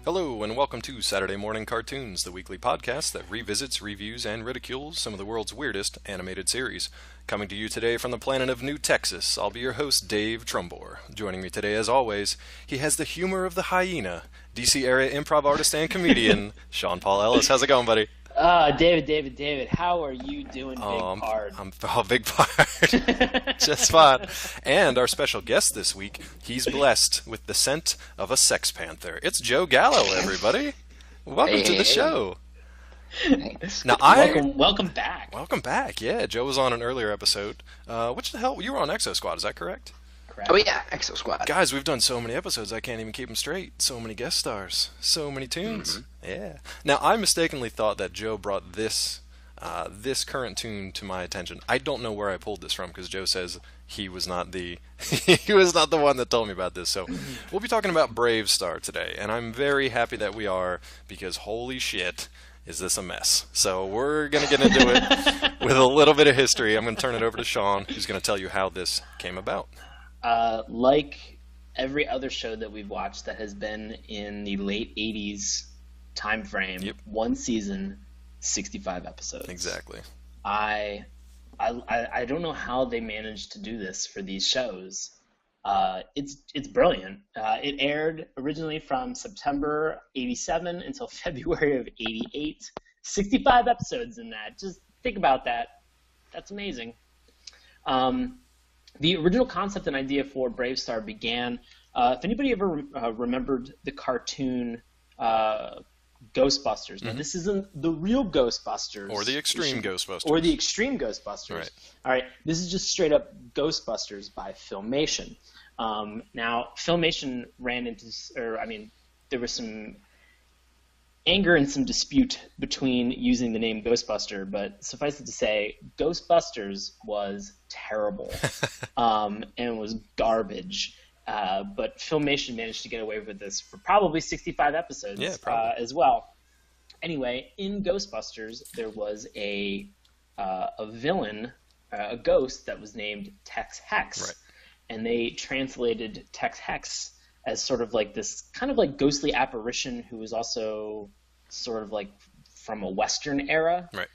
Hello, and welcome to Saturday Morning Cartoons, the weekly podcast that revisits, reviews, and ridicules some of the world's weirdest animated series. Coming to you today from the planet of New Texas, I'll be your host, Dave Trumbore. Joining me today, as always, he has the humor of the hyena, DC area improv artist and comedian, Sean Paul Ellis. How's it going, buddy? David, how are you doing, Big Pard? I'm big part. Just fine. And our special guest this week, he's blessed with the scent of a sex panther. It's Joe Gallo, everybody. Welcome to the show. Thanks. Now, Welcome back. Welcome back. Yeah, Joe was on an earlier episode. Which the hell? You were on Exo Squad, is that correct? Correct. Oh yeah, Exo Squad. Guys, we've done so many episodes, I can't even keep them straight. So many guest stars, so many tunes. Yeah. Now, I mistakenly thought that Joe brought this current tune to my attention. I don't know where I pulled this from because Joe says he was not the one that told me about this. So we'll be talking about Brave Star today, and I'm very happy that we are because holy shit, is this a mess? So we're gonna get into it with a little bit of history. I'm gonna turn it over to Sean, who's gonna tell you how this came about. Like every other show that we've watched that has been in the late 80s time frame, Yep. one season, 65 episodes. Exactly. I don't know how they managed to do this for these shows. It's brilliant. It aired originally from September 87 until February of 88. 65 episodes in that. Just think about that. That's amazing. The original concept and idea for Brave Star began, if anybody ever remembered the cartoon Ghostbusters. Now, this isn't the real Ghostbusters. Or the Extreme Ghostbusters. Or the Extreme Ghostbusters. Right. All right, this is just straight up Ghostbusters by Filmation. Now, Filmation ran into, there was some anger and some dispute between using the name Ghostbuster, but suffice it to say, Ghostbusters was terrible and was garbage. But Filmation managed to get away with this for probably 65 episodes as well. Anyway, in Ghostbusters, there was a villain, a ghost that was named Tex Hex. Right. And they translated Tex Hex as sort of like this kind of like ghostly apparition who was also sort of like from a Western era. Right.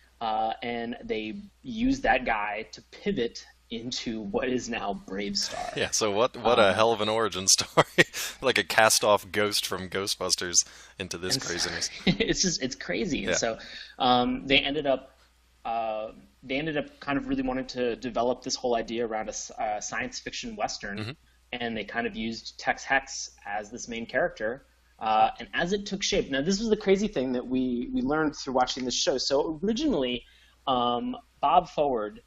And they used that guy to pivot into what is now Brave Star. Yeah, so what a hell of an origin story. Like a cast-off ghost from Ghostbusters into this craziness. It's crazy. Yeah. And so they ended up kind of really wanting to develop this whole idea around a science fiction Western, and they kind of used Tex Hex as this main character. And as it took shape, now this was the crazy thing that we learned through watching this show. So originally, Bob Forward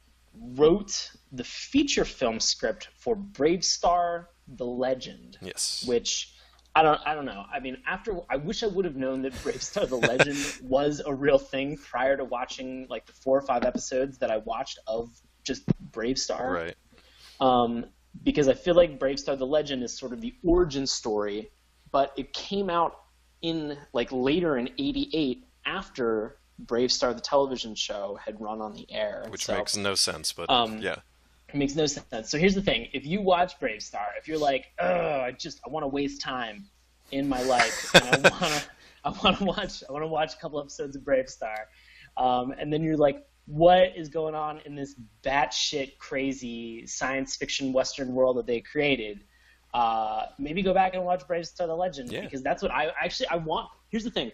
wrote the feature film script for Brave Star: The Legend. Yes. Which I don't know. I mean, I wish I would have known that Brave Star: The Legend was a real thing prior to watching like the 4 or 5 episodes that I watched of just Brave Star. Right. Because I feel like Brave Star: The Legend is sort of the origin story, but it came out in like later in '88 after Brave Star, the television show, had run on the air. Which makes no sense, but yeah. It makes no sense. So here's the thing. If you watch Brave Star, if you're like, I want to waste time in my life, and I want to watch a couple episodes of Brave Star, and then you're like, what is going on in this batshit crazy science fiction Western world that they created? Maybe go back and watch Brave Star: The Legend, because that's what I want. Here's the thing.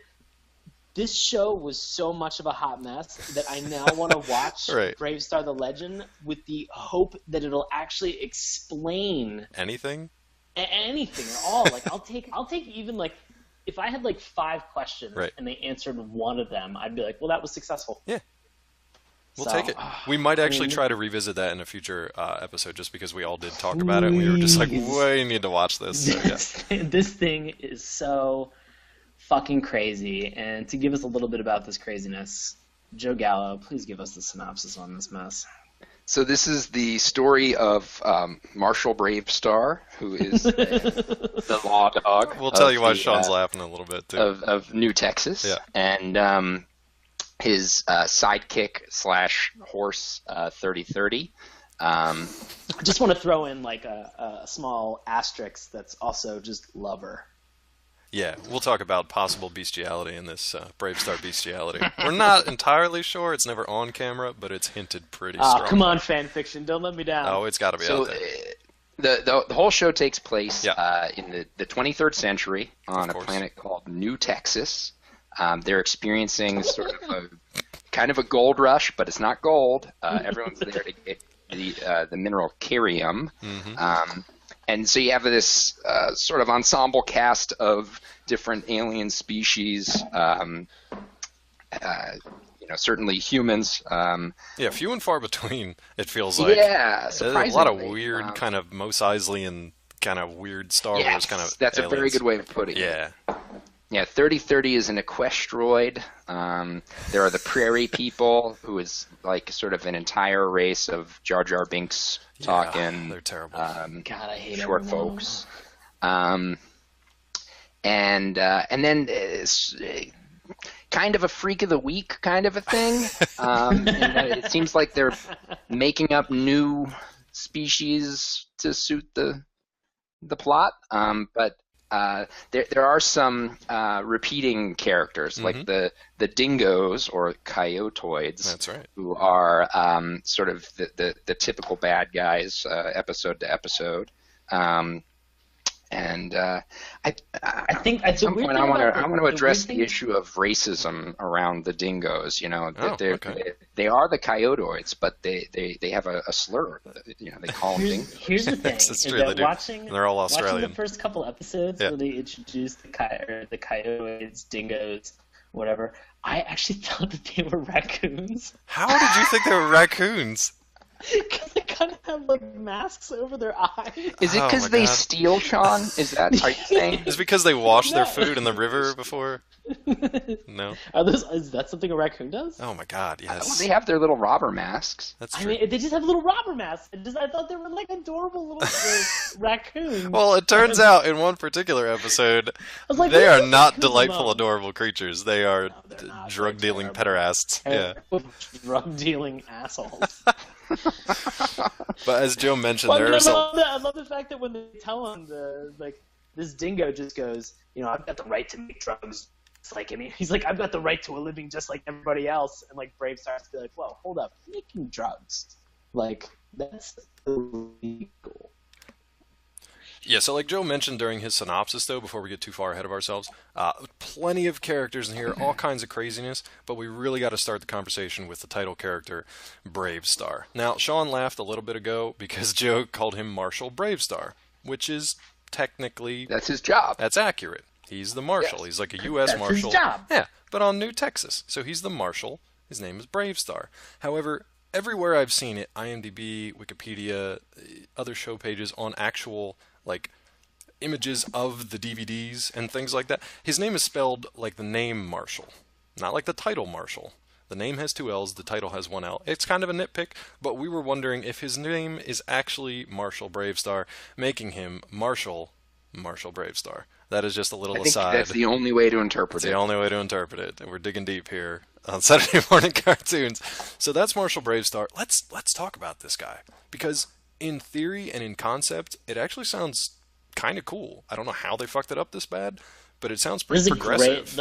This show was so much of a hot mess that I now want to watch Right. Brave Star: The Legend with the hope that it'll actually explain Anything? anything at all. Like I'll take even like if I had like 5 questions Right. and they answered one of them, I'd be like, well, that was successful. Yeah. We'll So, take it. We might actually try to revisit that in a future episode just because we all did talk about it and we were just like, we need to watch this. So, yeah. This thing is so fucking crazy. And to give us a little bit about this craziness, Joe Gallo, please give us the synopsis on this mess. So this is the story of Marshall Brave Star, who is the law dog. We'll tell you why Sean's laughing a little bit, too. Of New Texas. Yeah. And his sidekick / horse 3030. I just want to throw in like a small asterisk that's also just lover. Yeah, we'll talk about possible bestiality in this Brave Star bestiality. We're not entirely sure. It's never on camera, but it's hinted pretty strong. Come on, fan fiction. Don't let me down. Oh, it's got to be out there. The whole show takes place Yeah. in the 23rd century on a planet called New Texas. They're experiencing sort of a gold rush, but it's not gold. Everyone's there to get the mineral cerium. And so you have this sort of ensemble cast of different alien species, certainly humans. Few and far between, it feels like. Yeah, surprisingly. A lot of weird kind of Mos Eisley kind of weird Star Wars kind of that's aliens. A very good way of putting it. Yeah. Yeah, 3030 is an equestroid. There are the Prairie People, who is like sort of an entire race of Jar Jar Binks talking. Yeah, they're terrible. God, I hate short everyone. folks. And then kind of a freak of the week kind of a thing. It seems like they're making up new species to suit the plot. But there are some repeating characters, like the dingoes or coyotoids. That's right. Who are sort of the typical bad guys, episode to episode. I think at some point I want to address the issue of racism around the dingoes. They are the coyotoids, but they have a slur. They call them dingoes. Here's the thing: That's is true, that they're all Australian. Watching the first couple episodes where they introduced the coyotoids, dingoes, whatever, I actually thought that they were raccoons. How did you think they were raccoons? Because they kind of have like masks over their eyes. Is it because they steal, Sean? Is that are you saying? Is it because they wash their food in the river before? No. Is that something a raccoon does? Oh my God, yes. Well, they have their little robber masks. That's true. I mean, they just have little robber masks. I thought they were like adorable little raccoons. Well, it turns out in one particular episode, they are not delightful, adorable creatures. They are drug-dealing pederasts. Yeah. Drug-dealing assholes. But as Joe mentioned, I love the fact that when they tell him this dingo just goes, I've got the right to make drugs. It's like, he's like, I've got the right to a living just like everybody else. And like Brave starts to be like, whoa, hold up, making drugs, like that's illegal. Yeah, so like Joe mentioned during his synopsis, though, before we get too far ahead of ourselves, plenty of characters in here, all kinds of craziness, but we really got to start the conversation with the title character, Brave Star. Now, Sean laughed a little bit ago because Joe called him Marshal Brave Star, which is technically... That's his job. That's accurate. He's the Marshal. Yes. He's like a U.S. That's Marshal. His job. Yeah, but on New Texas. So he's the Marshal. His name is Brave Star. However, everywhere I've seen it, IMDb, Wikipedia, other show pages on actual... like images of the DVDs and things like that. His name is spelled like the name Marshall, not like the title Marshall. The name has 2 L's, the title has 1 L. It's kind of a nitpick, but we were wondering if his name is actually Marshall Bravestar, making him Marshall Bravestar. That is just a little aside. That's the only way to interpret it. It's the only way to interpret it. And we're digging deep here on Saturday morning cartoons. So that's Marshall Bravestar. Let's talk about this guy, because in theory and in concept, it actually sounds kind of cool. I don't know how they fucked it up this bad, but it sounds pretty progressive.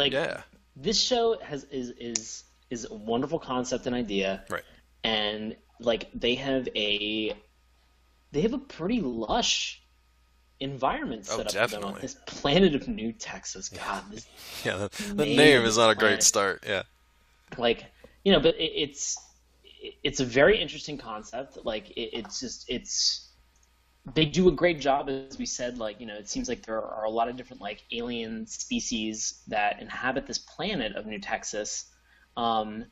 This show is a wonderful concept and idea, right? And like they have a pretty lush environment set up for them on this planet of New Texas. God, the name is not a great start. Yeah, but it's a very interesting concept. Like they do a great job, as we said. Like, it seems like there are a lot of different like alien species that inhabit this planet of New Texas, and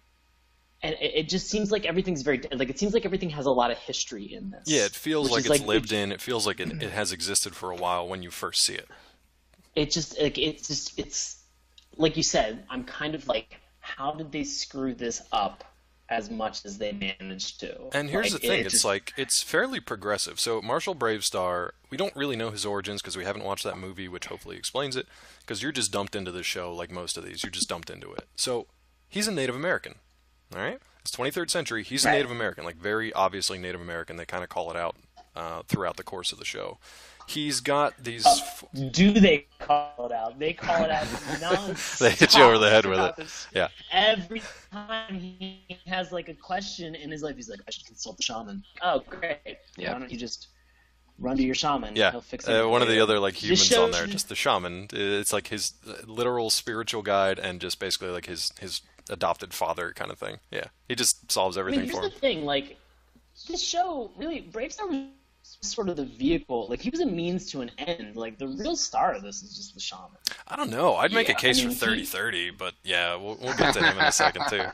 it just seems like everything's very like it seems like everything has a lot of history in this. Yeah, it feels like it's lived in. It feels like it has existed for a while when you first see it. It's like you said. I'm kind of like, how did they screw this up as much as they managed to? And here's the thing, it's fairly progressive. So Marshall Bravestar, we don't really know his origins because we haven't watched that movie, which hopefully explains it, because you're just dumped into this show like most of these. You're just dumped into it. So he's a Native American, all right? It's 23rd century. He's a Native American, like very obviously Native American. They kind of call it out throughout the course of the show. He's got these... do they call it out. They call it out nonstop. They hit you over the head with it. Yeah. Every time he has like a question in his life, he's like, I should consult the shaman. Oh, great. Yeah. Why don't you just run to your shaman? Yeah. He'll fix it. One of the other like humans show- on there, just the shaman. It's like his literal spiritual guide and just basically like his adopted father kind of thing. Yeah. He just solves everything here's for the him. thing, like, this show, really, Bravestar was sort of the vehicle. Like, he was a means to an end. Like, the real star of this is just the shaman. I don't know. I'd make a case for 30-30, but yeah, we'll get to him in a second too.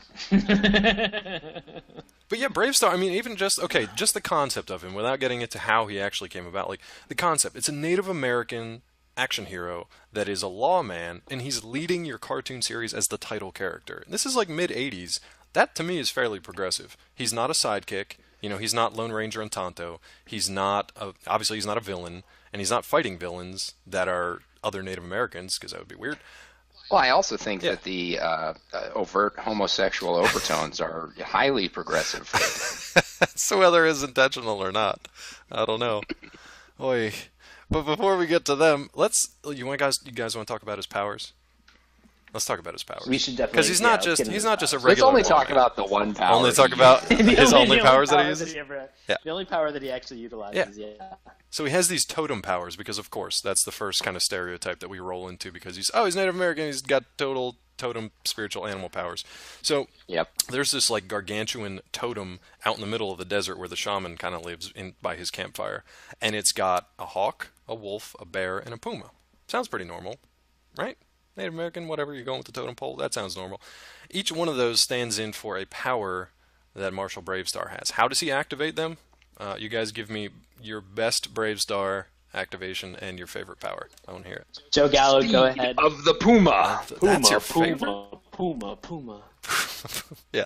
But yeah, Bravestar, I mean, even just the concept of him, without getting into how he actually came about, like, the concept, it's a Native American action hero that is a lawman, and he's leading your cartoon series as the title character. This is like mid-'80s. That, to me, is fairly progressive. He's not a sidekick. You know, he's not Lone Ranger and Tonto. He's not, obviously he's not a villain, and he's not fighting villains that are other Native Americans, because that would be weird. Well, I also think that the overt homosexual overtones are highly progressive. So whether it's intentional or not, I don't know. Oy. But before we get to them, you guys want to talk about his powers? Let's talk about his powers. We should definitely, because he's not just a regular. Let's only lawman. talk about the one power. Only talk about his only powers that he uses. The only power that he actually utilizes. Yeah. So he has these totem powers because, of course, that's the first kind of stereotype that we roll into because he's Native American. He's got total totem spiritual animal powers. So there's this like gargantuan totem out in the middle of the desert where the shaman kind of lives by his campfire, and it's got a hawk, a wolf, a bear, and a puma. Sounds pretty normal, right? Native American, whatever, you're going with the totem pole, that sounds normal. Each one of those stands in for a power that Marshall Bravestar has. How does he activate them? You guys give me your best Bravestar activation and your favorite power. I want to hear it. Joe Gallo, go ahead. Of the puma. That's your favorite? Puma. Yeah.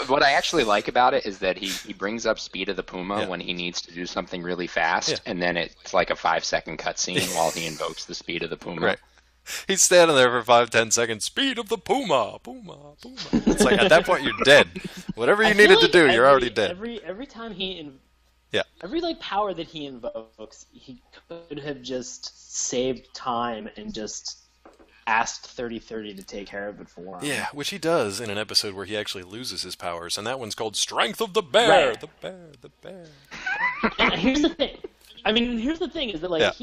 What I actually like about it is that he brings up Speed of the Puma when he needs to do something really fast, and then it's like a 5-second cutscene while he invokes the Speed of the Puma. Right. He's standing there for 5-10 seconds. Speed of the puma. It's like at that point you're dead. Whatever you needed to do, you're already dead. Every time he Yeah. Every like power that he invokes, he could have just saved time and just asked 3030 to take care of it for him. Yeah, which he does in an episode where he actually loses his powers, and that one's called Strength of the Bear. Right. The bear. And here's the thing. Here's the thing is that like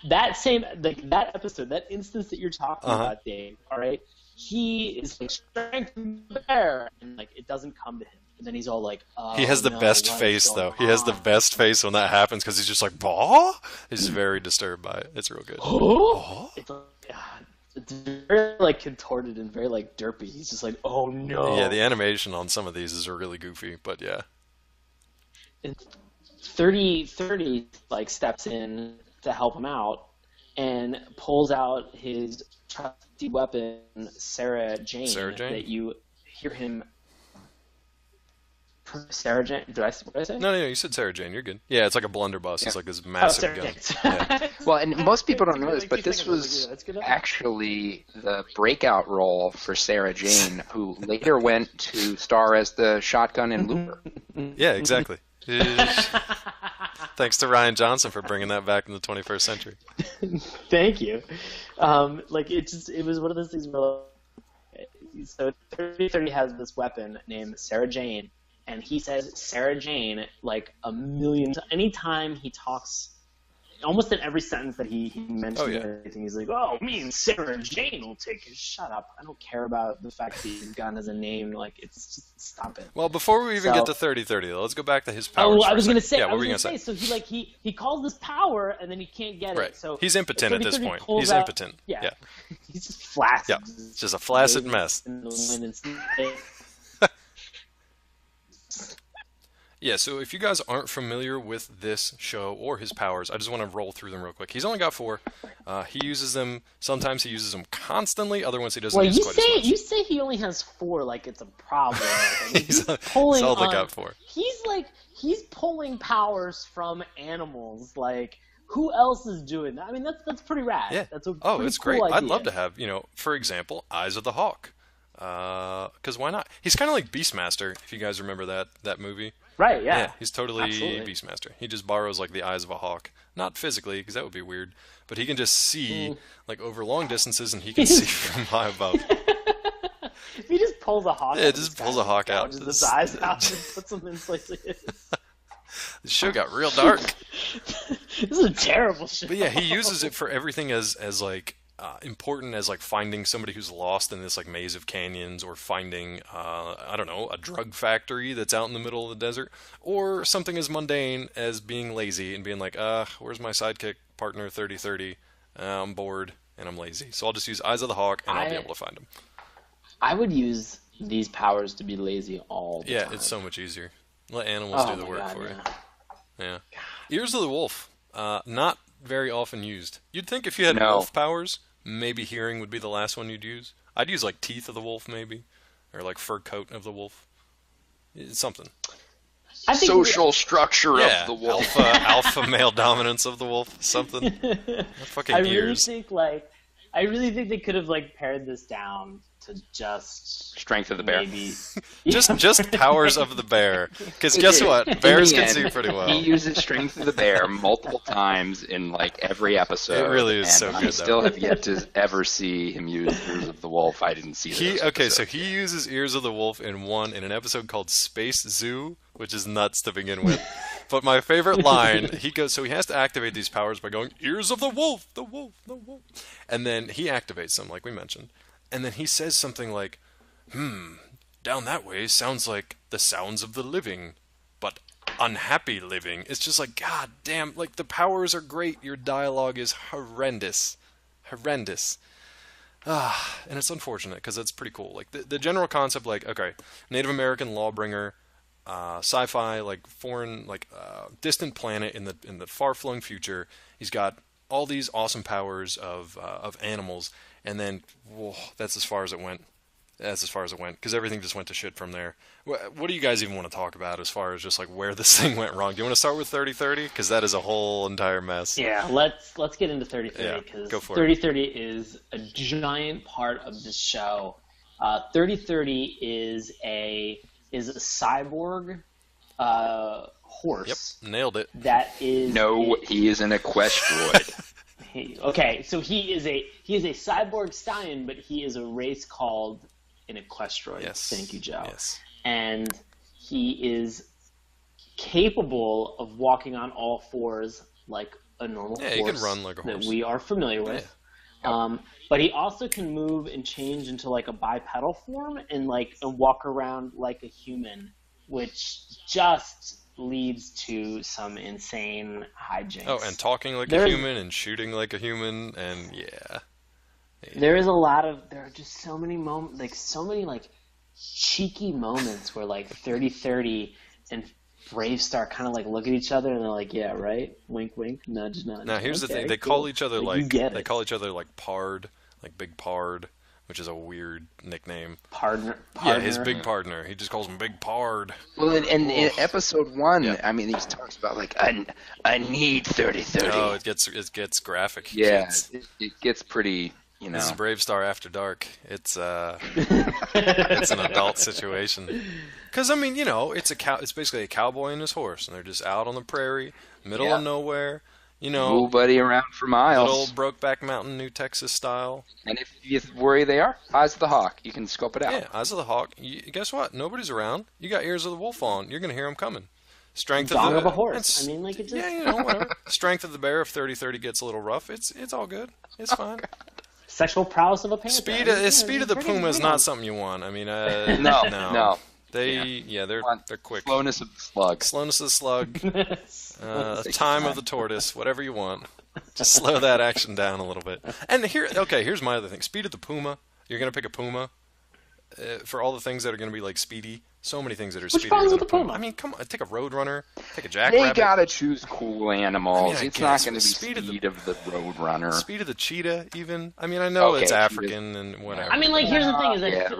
that episode, that instance that you're talking about, Dave, all right? He is like Strength of the Bear, and like it doesn't come to him. And then he's all like, he has the best face, though. He has the best face when that happens because he's just like, bah? He's very disturbed by it. It's real good. It's very like contorted and very like derpy. He's just like, oh no. Yeah, the animation on some of these is really goofy, but yeah. And 30 like steps in to help him out and pulls out his trusty weapon, Sarah Jane. That you hear him. Sarah Jane? What did I say? No, you said Sarah Jane. You're good. Yeah, it's like a blunderbuss. It's like this massive gun. Yeah. Well, and most people don't know this, but this was actually the breakout role for Sarah Jane, who later went to star as the shotgun in Looper. Yeah, exactly. Thanks to Ryan Johnson for bringing that back in the 21st century. Thank you. It was one of those things where, so 3030 has this weapon named Sarah Jane, and he says Sarah Jane like a million times. Anytime he talks, almost in every sentence that he mentions anything, he's like, oh, me and Sarah Jane will take it. Shut up. I don't care about the fact that his gun has a name. Like, it's just, stop it. Well, before we even get to 3030, though, let's go back to his powers. Oh, I was going to say. Yeah, what were you going to say? So he calls this power, and then he can't get it. So he's impotent at this point. He's impotent. Yeah. He's just flaccid. Yeah. It's just a flaccid mess. Yeah, so if you guys aren't familiar with this show or his powers, I just want to roll through them real quick. He's only got 4. He uses them. Sometimes he uses them constantly. Other ones he doesn't use quite as much. You say he only has 4 like it's a problem. He's only got 4. He's pulling powers from animals. Like, who else is doing that? I mean, that's pretty rad. Yeah. That's a it's cool great. idea. I'd love to have, for example, Eyes of the Hawk. Because why not? He's kind of like Beastmaster, if you guys remember that movie. Right, yeah. Yeah, he's totally Absolutely. Beastmaster. He just borrows like the eyes of a hawk. Not physically, because that would be weird, but he can just see like over long distances, and he can see from high above. He just pulls a hawk. Yeah, out just of the pulls sky a hawk and out. gouges his eyes out and puts them in places. The show got real dark. This is a terrible show. But yeah, he uses it for everything as like important as like finding somebody who's lost in this like maze of canyons, or finding I don't know, a drug factory that's out in the middle of the desert, or something as mundane as being lazy and being like, where's my sidekick partner 3030? I'm bored and I'm lazy, so I'll just use Eyes of the Hawk and I'll be able to find him. I would use these powers to be lazy all the time. Yeah, it's so much easier. Let animals do the work for you. Yeah. Ears of the Wolf. Not very often used. You'd think if you had wolf powers, maybe hearing would be the last one you'd use. I'd use like teeth of the wolf maybe, or like fur coat of the wolf. It's something. I think social structure of the wolf. Alpha male dominance of the wolf. Something. Fucking ears. I really think they could have like pared this down to just strength of the bear. Maybe. just powers of the bear. Because guess what? Bears can see pretty well. He uses strength of the bear multiple times in like every episode. It really is so good. I still have yet to ever see him use ears of the wolf. I didn't see that. Okay, so he uses ears of the wolf in an episode called Space Zoo, which is nuts to begin with. But my favorite line, he has to activate these powers by going, ears of the wolf, the wolf, the wolf. And then he activates them, like we mentioned. And then he says something like, down that way sounds like the sounds of the living, but unhappy living. It's just like, god damn, like the powers are great, your dialogue is horrendous. Horrendous. And it's unfortunate, because it's pretty cool. Like, the general concept, like, okay, Native American lawbringer, sci-fi, like, foreign, like, distant planet in the far-flung future. He's got all these awesome powers of animals, and then, whoa, that's as far as it went. That's as far as it went, because everything just went to shit from there. What do you guys even want to talk about as far as just like where this thing went wrong? Do you want to start with 3030? Because that is a whole entire mess. Yeah, let's get into 3030, because 3030 is a giant part of this show. 3030 is a cyborg horse. Yep, nailed it. That is he is an equestroid. Okay, so he is a cyborg stallion, but he is a race called an equestroid. Yes. Thank you, Joe. Yes. And he is capable of walking on all fours like a normal horse. Yeah, he can run like a horse that we are familiar with. Yeah. But he also can move and change into like a bipedal form and walk around like a human, which just leads to some insane hijinks. Oh, and talking like a human and shooting like a human, and yeah. There are just so many moments, like so many like cheeky moments where like 3030 and Bravestar kind of like look at each other and they're like, yeah, right, wink, wink, nudge, nudge. Now here's the thing: they call each other they call each other like Pard, like Big Pard, which is a weird nickname. Partner. Yeah, his big partner. He just calls him Big Pard. Well, and in episode 1, I mean, he talks about like, I need 3030. Oh, it gets graphic. Yeah, it gets pretty. This is Bravestar After Dark. It's it's an adult situation. Because I mean, it's basically a cowboy and his horse, and they're just out on the prairie, middle of nowhere. Nobody around for miles. Little Brokeback Mountain, New Texas style. And if you worry they are, Eyes of the Hawk. You can scope it out. Yeah, Eyes of the Hawk. Guess what? Nobody's around. You got Ears of the Wolf on. You're gonna hear them coming. Strength of a horse. I mean, like it just. Yeah, whatever. Strength of the bear. If 3030 gets a little rough, it's all good. It's fine. God. Sexual prowess of a panther. Speed of the puma is not something you want. I mean, no. They're quick. Slowness of the slug. Slowness of the slug. Time of the tortoise. Whatever you want. Just slow that action down a little bit. And here's my other thing. Speed of the puma. You're gonna pick a puma for all the things that are gonna be like speedy. So many things that are speedier than a puma. I mean, come on, take a roadrunner, take a jackrabbit. They gotta choose cool animals. It's not gonna be speed of the roadrunner. Speed of the cheetah, even. I mean, I know it's African and whatever. I mean, like, here's the thing: is that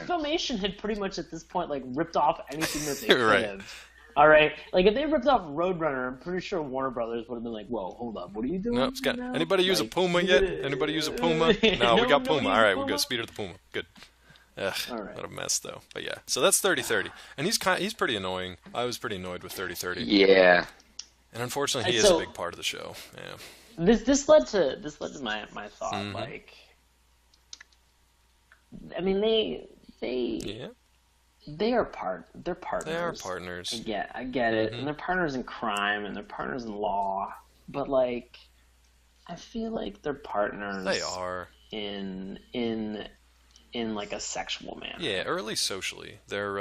Filmation had pretty much at this point like ripped off anything that they could have. All right, like if they ripped off Roadrunner, I'm pretty sure Warner Brothers would have been like, "Whoa, hold up, what are you doing?" No, anybody use a puma yet? Anybody use a puma? No, we got puma. All right, we go. Speed of the puma. Good. Ugh, All right. what a mess, though. But yeah, so that's 30-30, and he's pretty annoying. I was pretty annoyed with 30-30. Yeah. And unfortunately, he is a big part of the show. Yeah. This led to my thought. Mm-hmm. Like, I mean, they Yeah. they're partners. They are partners. I get it. Mm-hmm. And they're partners in crime and they're partners in law. But like, I feel like they're partners. They are. In like a sexual manner. Yeah, or at least socially. They're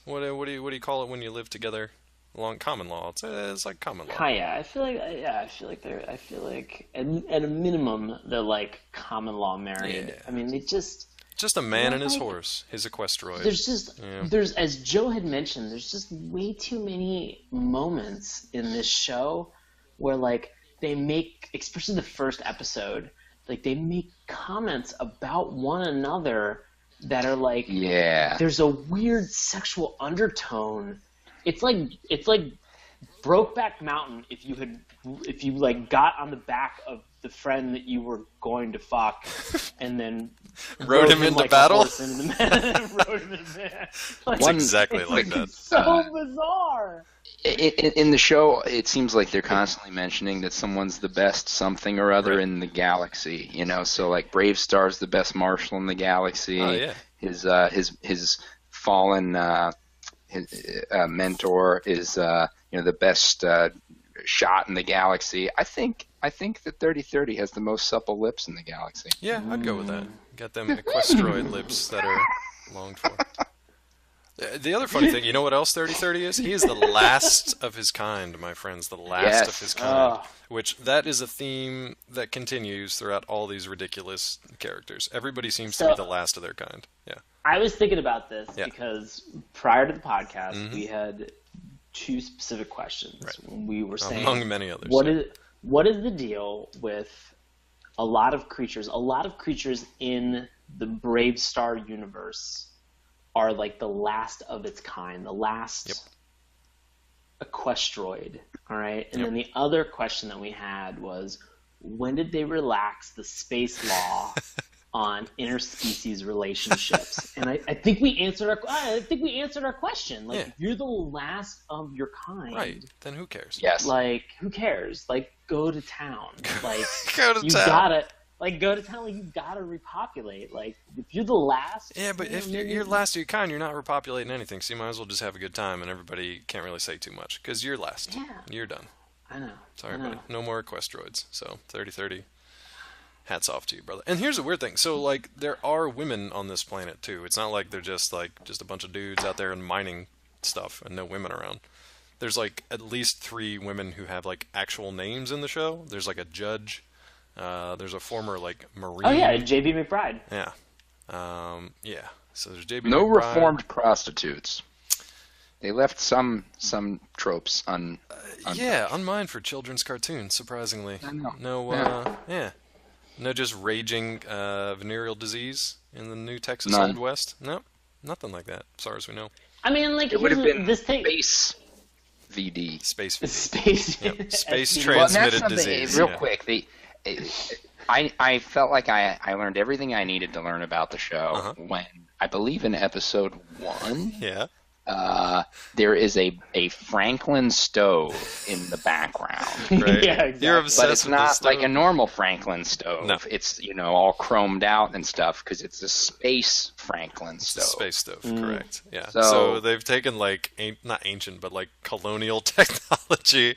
what do you call it when you live together? Along common law. It's like common law. Yeah, I feel like at a minimum they're like common law married. Yeah. I mean, they just a man and his horse, his equestrian. There's as Joe had mentioned, there's just way too many moments in this show where like they make, especially the first episode, like they make comments about one another that are like, there's a weird sexual undertone. It's like Brokeback Mountain if you like got on the back of the friend that you were going to fuck and then rode him into battle. Rode him into It's exactly like that. It's so bizarre. In the show, it seems like they're constantly mentioning that someone's the best something or other in the galaxy. You know, so like Brave Star's the best marshal in the galaxy. Oh yeah. His fallen mentor is the best shot in the galaxy. I think that 30-30 has the most supple lips in the galaxy. Yeah, I'd go with that. Got them equestroid lips that are longed for. The other funny thing, you know what else 30-30 is? He is the last of his kind, my friends. The last of his kind. Which, that is a theme that continues throughout all these ridiculous characters. Everybody seems to be the last of their kind. Yeah. I was thinking about this because prior to the podcast, we had two specific questions. Right. We were saying, among many others, what is the deal with a lot of creatures in the Brave Star universe are like the last of its kind, the last equestroid, all right? And then the other question that we had was, when did they relax the space law on interspecies relationships? And I think we answered our question. Like, if you're the last of your kind, right? Then who cares? Yes. Like, who cares? Like, go to town. Like, go to you town. Gotta like go to town. Like, you gotta repopulate. Like, if you're the last. Yeah, but if you're last of your kind, you're not repopulating anything. So you might as well just have a good time, and everybody can't really say too much because you're last. Yeah. You're done. I know. Sorry, buddy. No more equestroids. So 30-30. Hats off to you, brother. And here's a weird thing. So, like, there are women on this planet, too. It's not like they're just a bunch of dudes out there and mining stuff and no women around. There's, like, at least 3 women who have, like, actual names in the show. There's, like, a judge. There's a former, like, Marine. Oh, yeah, J.B. McBride. Yeah. Yeah. So there's J.B. No McBride. reformed prostitutes. They left some tropes yeah, unmined for children's cartoons, surprisingly. I know. No, No just raging venereal disease in the new Texas None. Old West? No, nothing like that, as far as we know. I mean, like, It would have been this thing. space VD. Space Space. Yep. Space STD. transmitted Well, that's disease. real quick. I felt like I learned everything I needed to learn about the show when, I believe in episode 1, Yeah. there is a Franklin stove in the background. Right. Yeah, exactly. You're obsessed But it's with the not stove. like a normal Franklin stove. No. It's, all chromed out and stuff because it's a space Franklin It's stove. a space stove, correct. Yeah. So- So they've taken, like, not ancient, but, like, colonial technology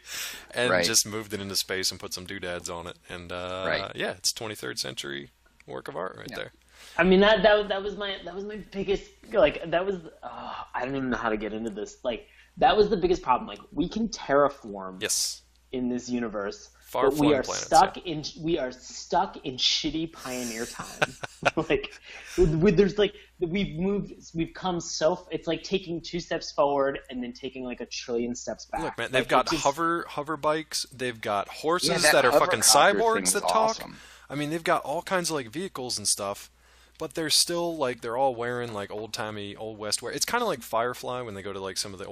and Right. just moved it into space and put some doodads on it. And, yeah, it's 23rd century work of art right there. I mean, that was my biggest, like, that was, I don't even know how to get into this. Like, that was the biggest problem. Like, we can terraform Yes. in this universe, Far but we flung are planets, stuck in shitty pioneer time. Like, there's like, we've come so, it's like taking 2 steps forward and then taking like a trillion steps back. Look, man, they've Like, got it's just- hover bikes. They've got horses Yeah, that are hover fucking copter thing cyborgs was that talk. awesome. I mean, they've got all kinds of, like, vehicles and stuff. But they're still, like, they're all wearing, like, old-timey, Old West wear. It's kind of like Firefly when they go to, like, some of the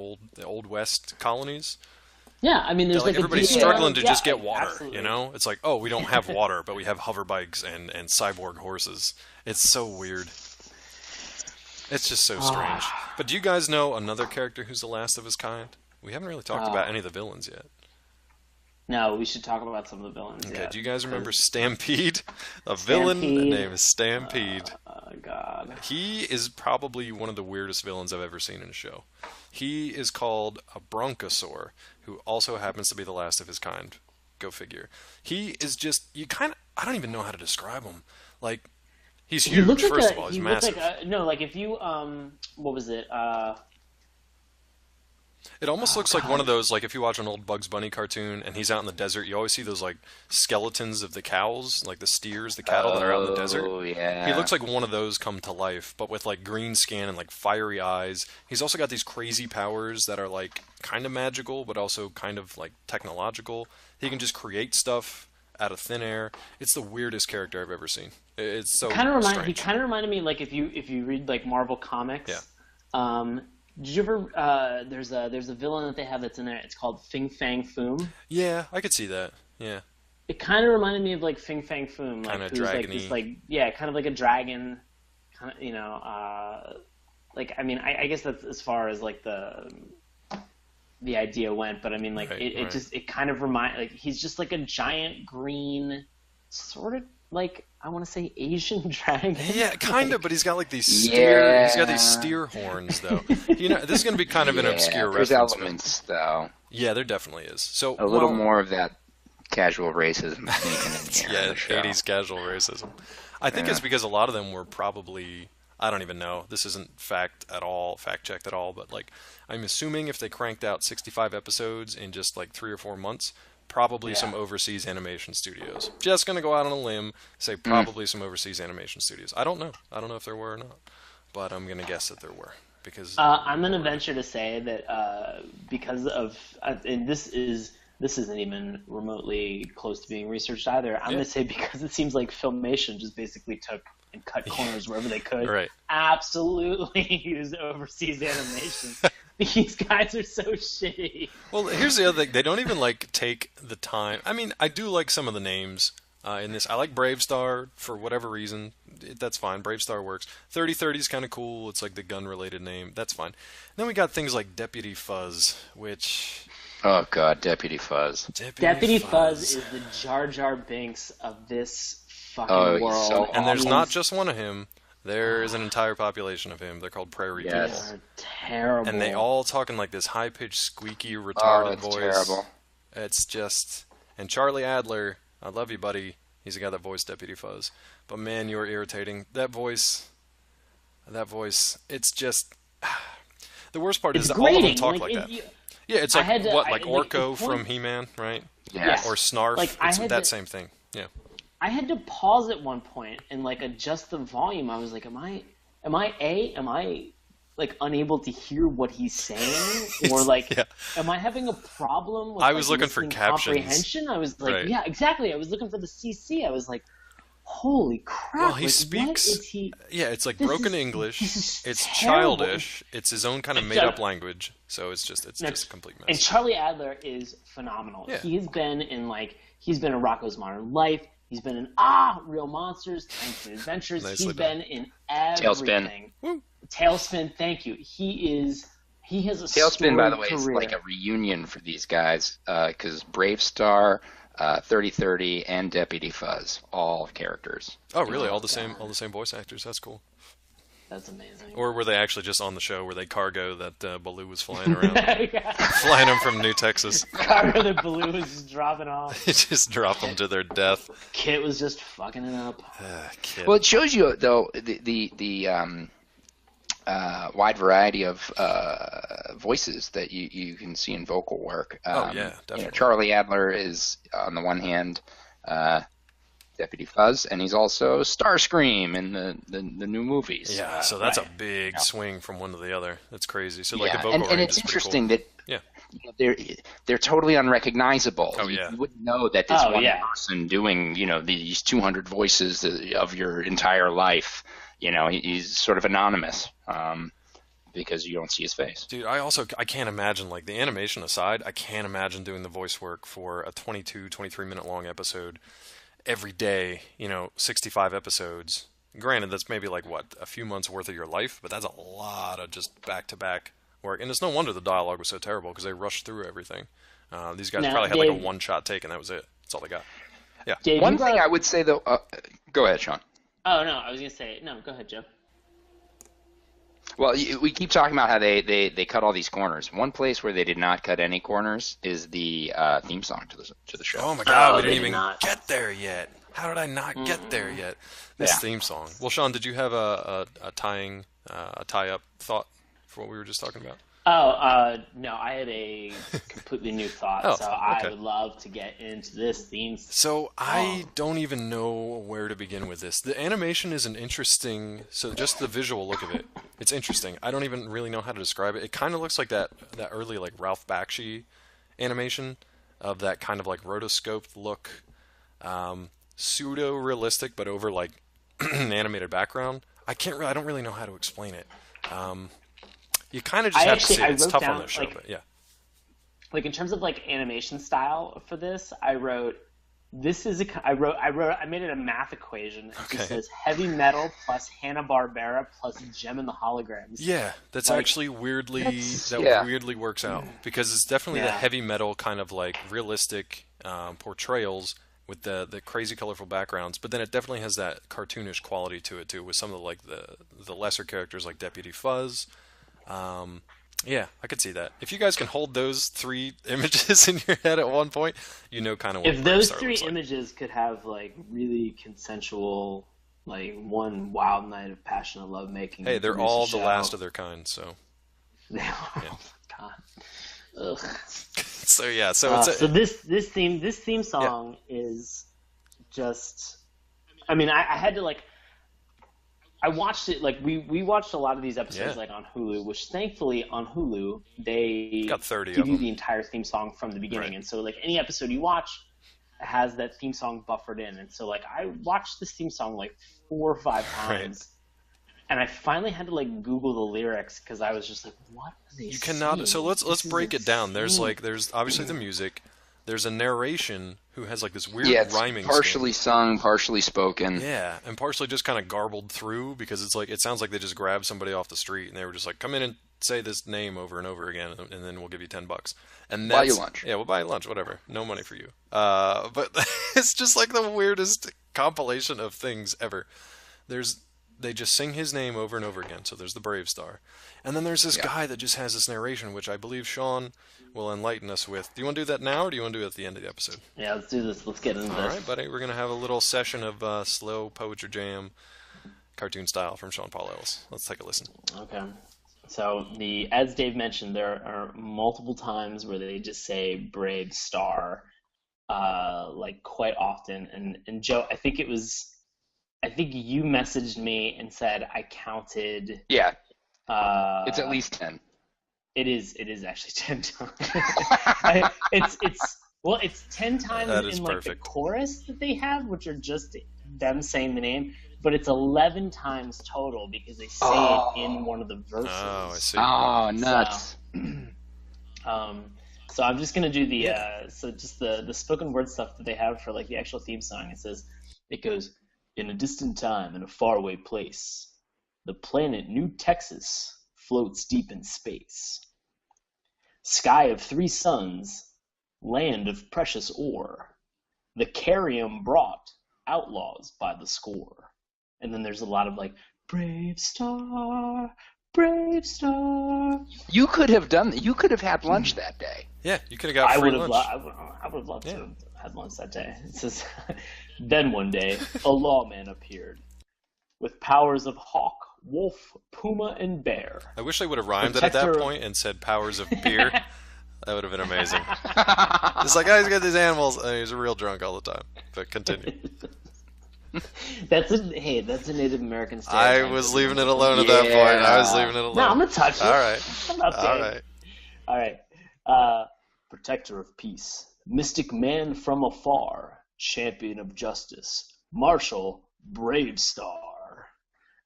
Old West colonies. Yeah, I mean, there's like everybody's a struggling to just yeah, get water, absolutely. you know? It's like, oh, we don't have water, but we have hover bikes and cyborg horses. It's so weird. It's just so strange. But do you guys know another character who's the last of his kind? We haven't really talked about any of the villains yet. No, we should talk about some of the villains. Okay, yet, do you guys remember Stampede? A villain named Stampede. God. He is probably one of the weirdest villains I've ever seen in a show. He is called a Bronchosaur, who also happens to be the last of his kind. Go figure. He is just, I don't even know how to describe him. Like, he's huge, first of all. He's massive. If you, what was it? It almost looks like one of those, like if you watch an old Bugs Bunny cartoon and he's out in the desert, you always see those like skeletons of the cows, like the steers, the cattle that are out in the desert. Oh, yeah. He looks like one of those come to life, but with like green skin and like fiery eyes. He's also got these crazy powers that are like kind of magical, but also kind of like technological. He can just create stuff out of thin air. It's the weirdest character I've ever seen. It's so strange. He kind of reminded me, like if you read like Marvel comics. Yeah. Did you ever? There's a villain that they have that's in there. It's called Fing Fang Foom. Yeah, I could see that. Yeah. It kind of reminded me of like Fing Fang Foom, Kind like of who's dragony. like this, like kind of like a dragon, kind of like I mean I guess that's as far as like the idea went, but I mean like it kind of like he's just like a giant green sort of like I want to say Asian dragon. Yeah, kind of, but he's got like these steer. Yeah. He's got these steer horns, though. This is going to be kind of an obscure there's reference. elements, though. Yeah, there definitely is. So A little more of that casual racism sneaking in here. Yeah, on the show. 80s casual racism. I think it's because a lot of them were probably, I don't even know. This isn't fact checked at all, but like I'm assuming if they cranked out 65 episodes in just like 3 or 4 months, probably some overseas animation studios. Just going to go out on a limb, say probably some overseas animation studios. I don't know. I don't know if there were or not, but I'm going to guess that there were. Because I'm going to venture to say that because of and this isn't even remotely close to being researched either. I'm going to say because it seems like Filmation just basically took and cut corners wherever they could. Right. Absolutely use overseas animation. These guys are so shitty. Well, here's the other thing. They don't even like take the time. I mean, I do like some of the names in this. I like Bravestar for whatever reason. That's fine. Bravestar works. 3030 is kind of cool. It's like the gun-related name. That's fine. Then we got things like Deputy Fuzz, which... Oh, God, Deputy Fuzz. Deputy Fuzz is the Jar Jar Binks of this fucking world. So and there's not just one of him. There is an entire population of him. They're called Prairie People. They're terrible. And they all talk in like this high-pitched, squeaky, retarded voice. Terrible. It's just... And Charlie Adler, I love you, buddy. He's the guy that voiced Deputy Fuzz. But man, you are irritating. That voice, it's just... The worst part is that all of them talk like that. Yeah, it's like, Orko from He-Man, right? Yes. Or Snarf. Like, it's that same thing. Yeah. I had to pause at one point and like adjust the volume. I was like, am I like unable to hear what he's saying, or like, am I having a problem with? I was looking for captions. Comprehension. I was like, yeah, exactly. I was looking for the CC. I was like, holy crap! Well, he speaks. What is he? Yeah, it's like broken English. It's childish. It's his own kind of made-up language. So it's just a complete mess. And Charlie Adler is phenomenal. Yeah. He's been in Rocko's Modern Life. He's been in Real Monsters, Times and Adventures. He's been in everything. Tailspin, thank you. He has a Tailspin, by the way, career. is like a reunion for these guys because Bravestar, 3030, and Deputy Fuzz, all characters. Oh, really? All the same voice actors. That's cool. That's amazing. Or were they actually just on the show where they cargo that Baloo was flying around, flying them from New Texas? Cargo that Baloo was just dropping off. It just dropped them to their death. Kit was just fucking it up. Kit. Well, it shows you though the wide variety of voices that you can see in vocal work. Definitely. Charlie Adler is on the one hand Deputy Fuzz, and he's also Starscream in the new movies. Yeah, so that's a big swing from one to the other. That's crazy. So like the vocal and range it's is interesting cool. that they're totally unrecognizable. Oh, yeah. You wouldn't know that this one person doing these 200 voices of your entire life. He's sort of anonymous because you don't see his face. Dude, I can't imagine, like, the animation aside, I can't imagine doing the voice work for a 22, 23-minute long episode every day, 65 episodes, Granted, that's maybe like what, a few months worth of your life, but that's a lot of just back-to-back work. And it's no wonder the dialogue was so terrible because they rushed through everything. These guys probably had like a one-shot take, and that was it. That's all they got. Yeah. Dave, one thing I would say though. Go ahead, Sean. Oh no, I was gonna say no. Go ahead, Joe. Well, we keep talking about how they cut all these corners. One place where they did not cut any corners is the theme song to the show. Oh my God, we didn't even get there yet. How did I not get there yet? This theme song. Well, Sean, did you have a tie-up thought for what we were just talking about? No, I had a completely new thought, okay. I would love to get into this theme song. So I don't even know where to begin with this. The animation is an interesting, so just the visual look of it, it's interesting. I don't even really know how to describe it. It kind of looks like that early like Ralph Bakshi animation of that kind of like rotoscoped look, pseudo-realistic but over like an animated background. I don't really know how to explain it. You kind of just have to see it. It's tough on the show, but yeah. Like in terms of like animation style for this, I made it a math equation. It just says heavy metal plus Hanna-Barbera plus Gem and the Holograms. Yeah, that's like, actually weirdly works out because it's definitely the heavy metal kind of like realistic portrayals with the crazy colorful backgrounds, but then it definitely has that cartoonish quality to it too, with some of the, like the lesser characters like Deputy Fuzz. Yeah, I could see that. If you guys can hold those three images in your head at one point, you know kind of what if those three images could have like really consensual, like one wild night of passionate lovemaking. Hey, they're all the last of their kind, so. Yeah. Oh God. Ugh. So this theme song is just. I mean, I had to like. I watched it, like, we watched a lot of these episodes, like, on Hulu, which, thankfully, on Hulu, they got 30 give you the entire theme song from the beginning. Right. And so, like, any episode you watch has that theme song buffered in. And so, like, I watched this theme song, like, 4 or 5 times. Right. And I finally had to, like, Google the lyrics because I was just like, what are they saying? So let's break it down. There's obviously the music. There's a narration who has like this weird rhyming partially scheme. Sung, partially spoken. Yeah, and partially just kind of garbled through because it sounds like they just grabbed somebody off the street and they were just like, come in and say this name over and over again, and then we'll give you $10. And buy you lunch. Yeah, we'll buy you lunch, whatever. No money for you. But it's just like the weirdest compilation of things ever. They just sing his name over and over again. So there's the Brave Star. And then there's this guy that just has this narration, which I believe Sean will enlighten us with. Do you want to do that now, or do you want to do it at the end of the episode? Yeah, let's do this. Let's get into this. All right, buddy. We're going to have a little session of slow poetry jam, cartoon style from Sean Paul Ellis. Let's take a listen. Okay. So, as Dave mentioned, there are multiple times where they just say Brave Star, like quite often. And Joe, I think you messaged me and said I counted. Yeah. It's at least 10. It is actually 10 times. It's 10 times in like the chorus that they have, which are just them saying the name, but it's 11 times total because they say it in one of the verses. Oh, I see. Oh, nuts. So I'm just gonna do the spoken word stuff that they have for like the actual theme song. It goes, in a distant time, in a faraway place, the planet New Texas floats deep in space. Sky of 3 suns, land of precious ore, the Carium brought, outlaws by the score. And then there's a lot of like, brave star, brave star. You could have done that. You could have had lunch that day. Yeah, you could have got free lunch. I would have loved to have had lunch that day. It says, then one day, a lawman appeared with powers of hawk, wolf, puma, and bear. I wish they would have rhymed it at that point and said powers of beer. That would have been amazing. It's like, he's got these animals, and he's a real drunk all the time. But continue. That's a Native American stereotype. I was leaving it alone at that point. I was leaving it alone. No, I'm going to touch it. All right. All right. Protector of peace, mystic man from afar, champion of justice, marshal, brave star.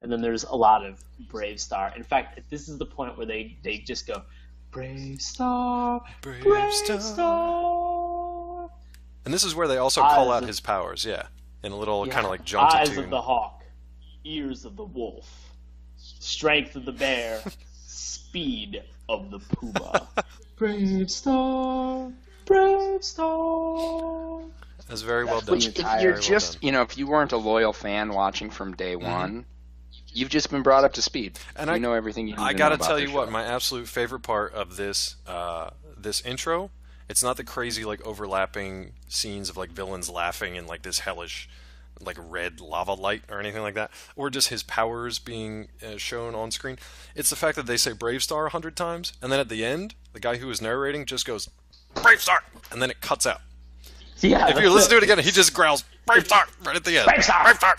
And then there's a lot of brave star. In fact, this is the point where they just go, brave star, brave star. And this is where they also call out his powers, in a little kind of like jump Eyes tune. of the hawk, ears of the wolf, strength of the bear, speed of the puma. Brave star, brave star. That's very well done. Which, if you're just, if you weren't a loyal fan watching from day one, you've just been brought up to speed. And you know everything you need to know about I gotta tell you show. what, my absolute favorite part of this this intro, it's not the crazy like overlapping scenes of like villains laughing in like this hellish like red lava light or anything like that, or just his powers being shown on screen. It's the fact that they say Brave Star 100 times, and then at the end, the guy who is narrating just goes, Brave Star! And then it cuts out. Yeah, if you listen to it again, he just growls, Brave Star! Right at the end. Brave Star! Brave Star!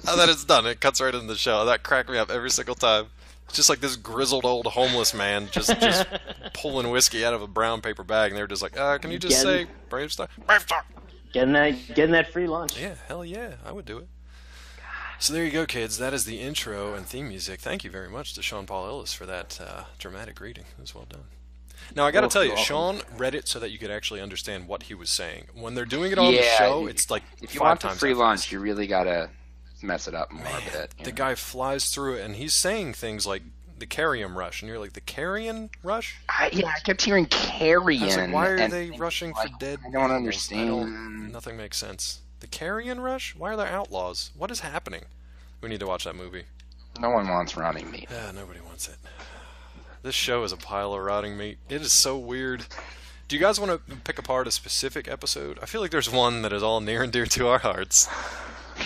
And then it's done. It cuts right into the show. That cracked me up every single time. It's just like this grizzled old homeless man just pulling whiskey out of a brown paper bag, and they're just like, can you just say Brave Star? Brave Star! Getting that free lunch. Yeah, hell yeah, I would do it. So there you go, kids. That is the intro and theme music. Thank you very much to Sean Paul Ellis for that dramatic reading. It was well done. Now, I got to tell you, Sean read it so that you could actually understand what he was saying. When they're doing it on the show, it's like if you want the free lunch, you really got to mess it up more a bit. The guy flies through it, and he's saying things like the Carrion Rush, and you're like, the Carrion Rush? I kept hearing Carrion. I was like, why are they rushing for dead I don't understand. Nothing makes sense. The Carrion Rush? Why are there outlaws? What is happening? We need to watch that movie. No one wants rotting meat. Yeah, nobody wants it. This show is a pile of rotting meat. It is so weird. Do you guys want to pick apart a specific episode? I feel like there's one that is all near and dear to our hearts.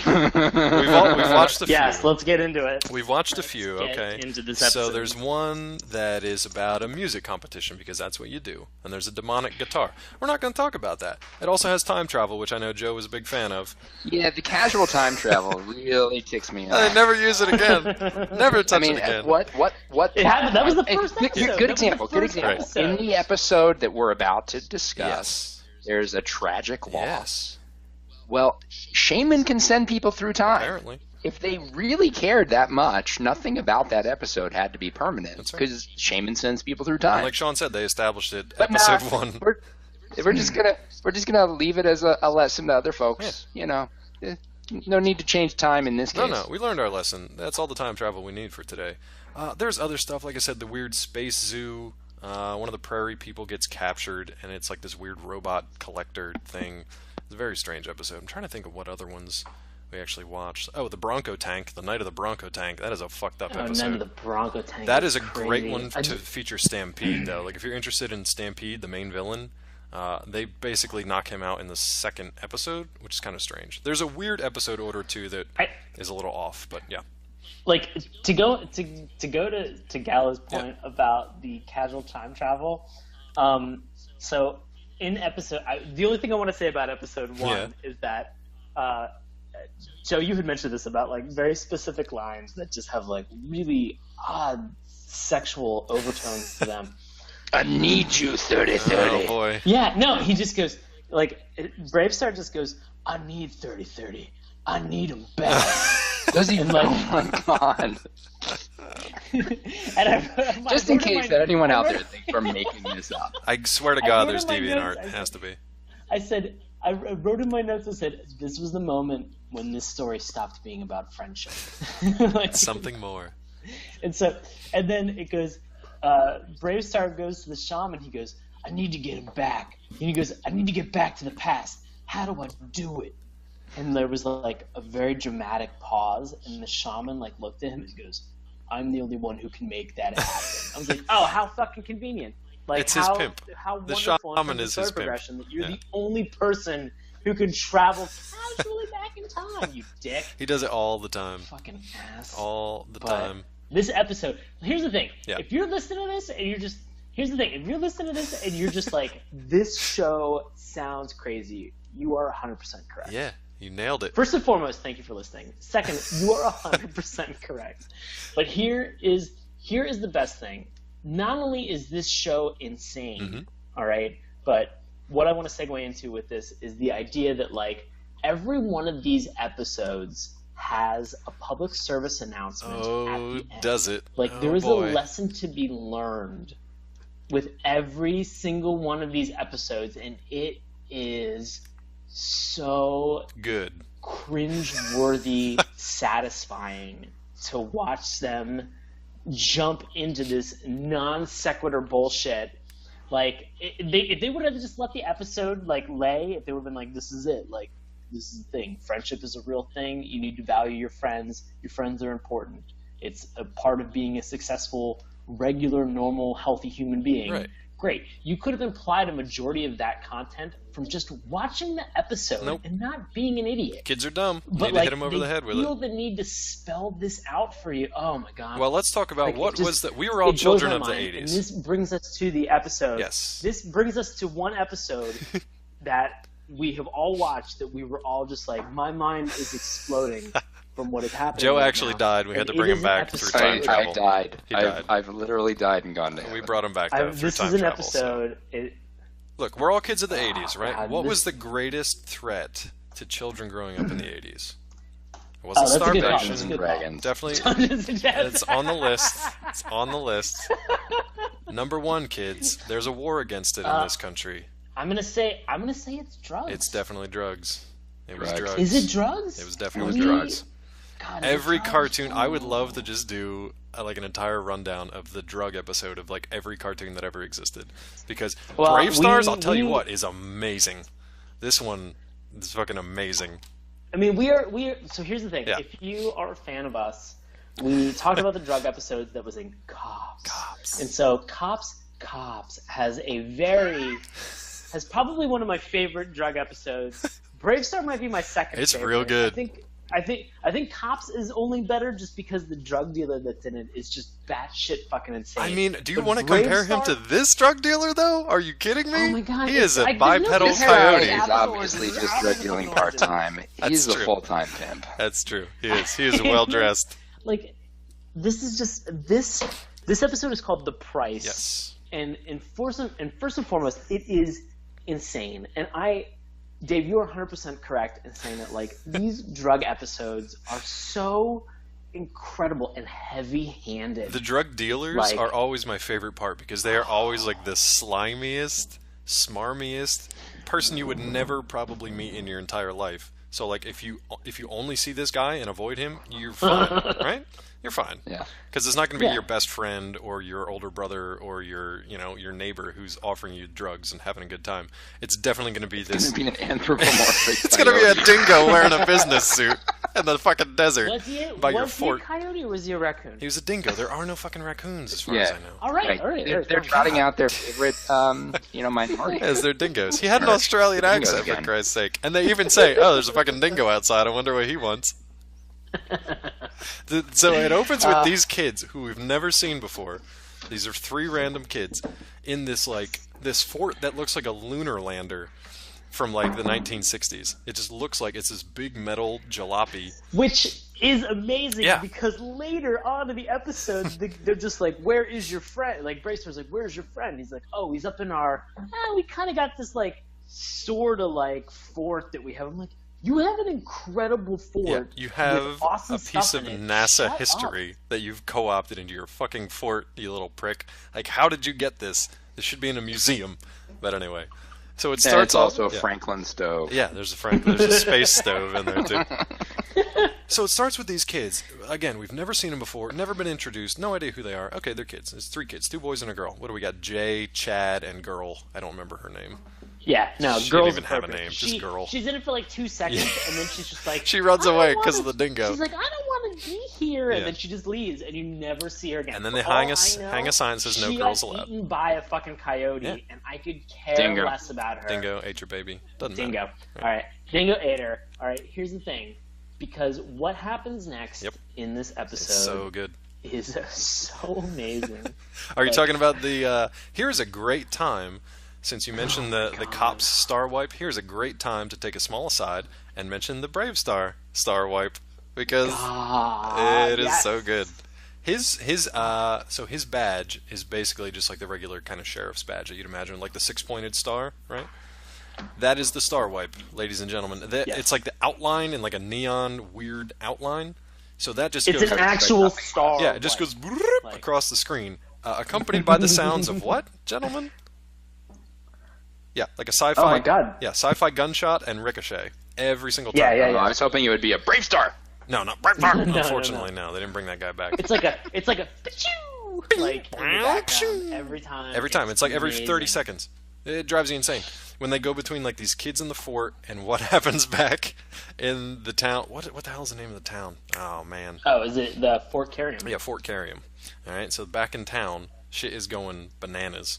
We've watched a few. Yes, let's get into it. We've watched a few, Let's okay? get into this episode. So there's one that is about a music competition, because that's what you do. And there's a demonic guitar. We're not going to talk about that. It also has time travel, which I know Joe was a big fan of. Yeah, the casual time travel really ticks me off. I never use it again. Never touch it again. What? It happened. That was the first episode. Good example. In the episode that we're about to discuss, there's a tragic loss. Yes. Well, Shaman can send people through time. Apparently. If they really cared that much, nothing about that episode had to be permanent. That's right. Because Shaman sends people through time. And like Sean said, they established it But episode 1. We're just gonna leave it as a lesson to other folks. Yeah. No need to change time in this case. No, we learned our lesson. That's all the time travel we need for today. There's other stuff, like I said, the weird space zoo. One of the prairie people gets captured, and it's like this weird robot collector thing. It's a very strange episode. I'm trying to think of what other ones we actually watched. Oh, the Bronco Tank, the Night of the Bronco Tank. That is a fucked up episode. Night of the Bronco Tank. That is a great one to feature Stampede, though. Like, if you're interested in Stampede, the main villain, they basically knock him out in the second episode, which is kind of strange. There's a weird episode order too that is a little off, but yeah. Like, to go to Gala's point about the casual time travel. So in episode, the only thing I want to say about episode 1 is that Joe, you had mentioned this about like very specific lines that just have like really odd sexual overtones to them. I need you, 30-30. Oh boy. Yeah, no, he just goes like Brave Star just goes, I need 30-30. I need him back. Does he? And like, oh my god. And just in case that anyone out there thinks we're making this up. I swear to God, there's DeviantArt. It has to be. I wrote in my notes, I said, this was the moment when this story stopped being about friendship. Like, something more. And then it goes, Brave Star goes to the shaman, he goes, I need to get him back. And he goes, I need to get back to the past. How do I do it? And there was like a very dramatic pause, and the shaman like looked at him and goes, I'm the only one who can make that happen. I was like, oh, how fucking convenient. Like, it's his pimp. How the wonderful shaman is his pimp. That you're the only person who can travel casually back in time, you dick. He does it all the time. Fucking ass. All the time. This episode, here's the thing. Yeah. If you're listening to this and you're just, here's the thing. If you're listening to this and you're just like, this show sounds crazy, you are 100% correct. Yeah. You nailed it. First and foremost, thank you for listening. Second, you are 100% correct. But here is the best thing. Not only is this show insane, all right, but what I want to segue into with this is the idea that like every one of these episodes has a public service announcement at the end. Does it? Like there is a lesson to be learned with every single one of these episodes, and it is so good, cringe-worthy satisfying to watch them jump into this non sequitur bullshit. Like, if they would have just let the episode like lay, if they would have been like, this is it, like, this is the thing, friendship is a real thing, you need to value your friends are important, it's a part of being a successful, regular, normal, healthy human being. Right. Great. You could have implied a majority of that content from just watching the episode and not being an idiot. Kids are dumb. But need to hit them over the head with it. They feel the need to spell this out for you. Oh my god. Well, let's talk about what was that. We were all children of the 80s. And this brings us to the episode. Yes. This brings us to one episode that we have all watched that we were all just like, my mind is exploding from what is happening. Joe right actually now. died. We had to bring him back through time travel. I died. He died. I've literally died and gone to heaven. We brought him back through this time is an travel. episode. Look, we're all kids of the 80s, right? God, what was the greatest threat to children growing up in the 80s? It wasn't that's a good call. starvation. That's a good call. Dragons. Definitely. Dungeons and Dragons. It's on the list. It's on the list. Number one, kids. There's a war against it in this country. I'm gonna say it's drugs. It's definitely drugs. It was Drugs. drugs. Is it drugs? It was definitely Really? drugs. God, is it Every drugs? cartoon, I would love to just do like an entire rundown of the drug episode of like every cartoon that ever existed, because Brave Stars, I'll tell you what, is amazing. This one is fucking amazing. I mean, we are. So here's the thing: Yeah. if you are a fan of us, we talked about the drug episodes that was in Cops. And so Cops has probably one of my favorite drug episodes. Brave Star might be my second. It's favorite. real good. I think Cops is only better just because the drug dealer that's in it is just batshit fucking insane. I mean, do you But want to Brave compare him Star- to this drug dealer, though? Are you kidding me? Oh my God, He is a there's bipedal no coyote. comparison. He's obviously just drug dealing part time. He's a true. full time pimp. That's true. He is. He is well dressed. Like, this is just this episode is called The Price. Yes. And first and foremost, it is insane. And Dave, you are 100% correct in saying that, like, these drug episodes are so incredible and heavy-handed. The drug dealers are always my favorite part because they are always like the slimiest, smarmiest person you would never probably meet in your entire life. So like if you only see this guy and avoid him, you're fine, right? You're fine. Yeah. Because it's not going to be your best friend or your older brother or your neighbor who's offering you drugs and having a good time. It's definitely going to be this. It's going to be an anthropomorphic. It's going to be a dingo wearing a business suit in the fucking desert by your fort. Was he a coyote or was he a raccoon? He was a dingo. There are no fucking raccoons as far as I know. All right. They're trotting out their favorite, minority. Yes, they're dingoes. He had an Australian accent, for Christ's sake. And they even say, oh, there's a fucking dingo outside. I wonder what he wants. So it opens with these kids who we've never seen before. These are three random kids in this fort that looks like a lunar lander from like the 1960s. It just looks like it's this big metal jalopy. Which is amazing because later on in the episode, they're just like, where is your friend? Like, Bracer's like, where's your friend? He's like, oh, he's up in our, we kind of got this like sort of like fort that we have. I'm like, you have an incredible fort. Yeah, you have awesome a piece stuff of in it. NASA Shut history up. that you've co-opted into your fucking fort, you little prick. Like, how did you get this? This should be in a museum. But anyway, so it starts it's also off, a Franklin stove. Yeah, there's a space stove in there too. So it starts with these kids. Again, we've never seen them before, never been introduced, no idea who they are. Okay, they're kids. It's three kids, two boys and a girl. What do we got? Jay, Chad, and girl. I don't remember her name. Yeah, no, she girl's didn't even have a appropriate. name, just girl. She's in it for like 2 seconds, and then she's just like... She runs "I don't away 'cause wanna-" of the dingo. She's like, I don't want to be here, and Yeah. then she just leaves, and you never see her again. And then they For all hang a I know, sign that says no she girls got allowed. eaten by a fucking coyote, Yeah. and I could care Dingo. less about her. Dingo ate your baby. Doesn't Dingo. matter. All right. Dingo ate her. All right, here's the thing. Because what happens next in this episode It's so good. is so amazing. Are you talking about the... here's a great time, since you mentioned the Cops Star Wipe, here's a great time to take a small aside and mention the Brave Star Wipe, because it is so good. So his badge is basically just like the regular kind of sheriff's badge that you'd imagine, like the six-pointed star, right? That is the Star Wipe, ladies and gentlemen. It's like the outline in like a neon weird outline. So that just It's goes... an actual star. Yeah, it just goes across the screen, accompanied by the sounds of what, gentlemen? Yeah, like a sci-fi. Oh my God. Yeah, sci-fi gunshot and ricochet. every single time. Yeah. I was hoping it would be a Brave Star. No, not unfortunately, no. They didn't bring that guy back. It's like a pachoo, like in the background every time. Every time. It's like every amazing. 30 seconds. It drives you insane. When they go between like these kids in the fort and what happens back in the town. What the hell is the name of the town? Oh, man. Oh, is it the Fort Carrium? Yeah, Fort Carrium. All right, so back in town, shit is going bananas.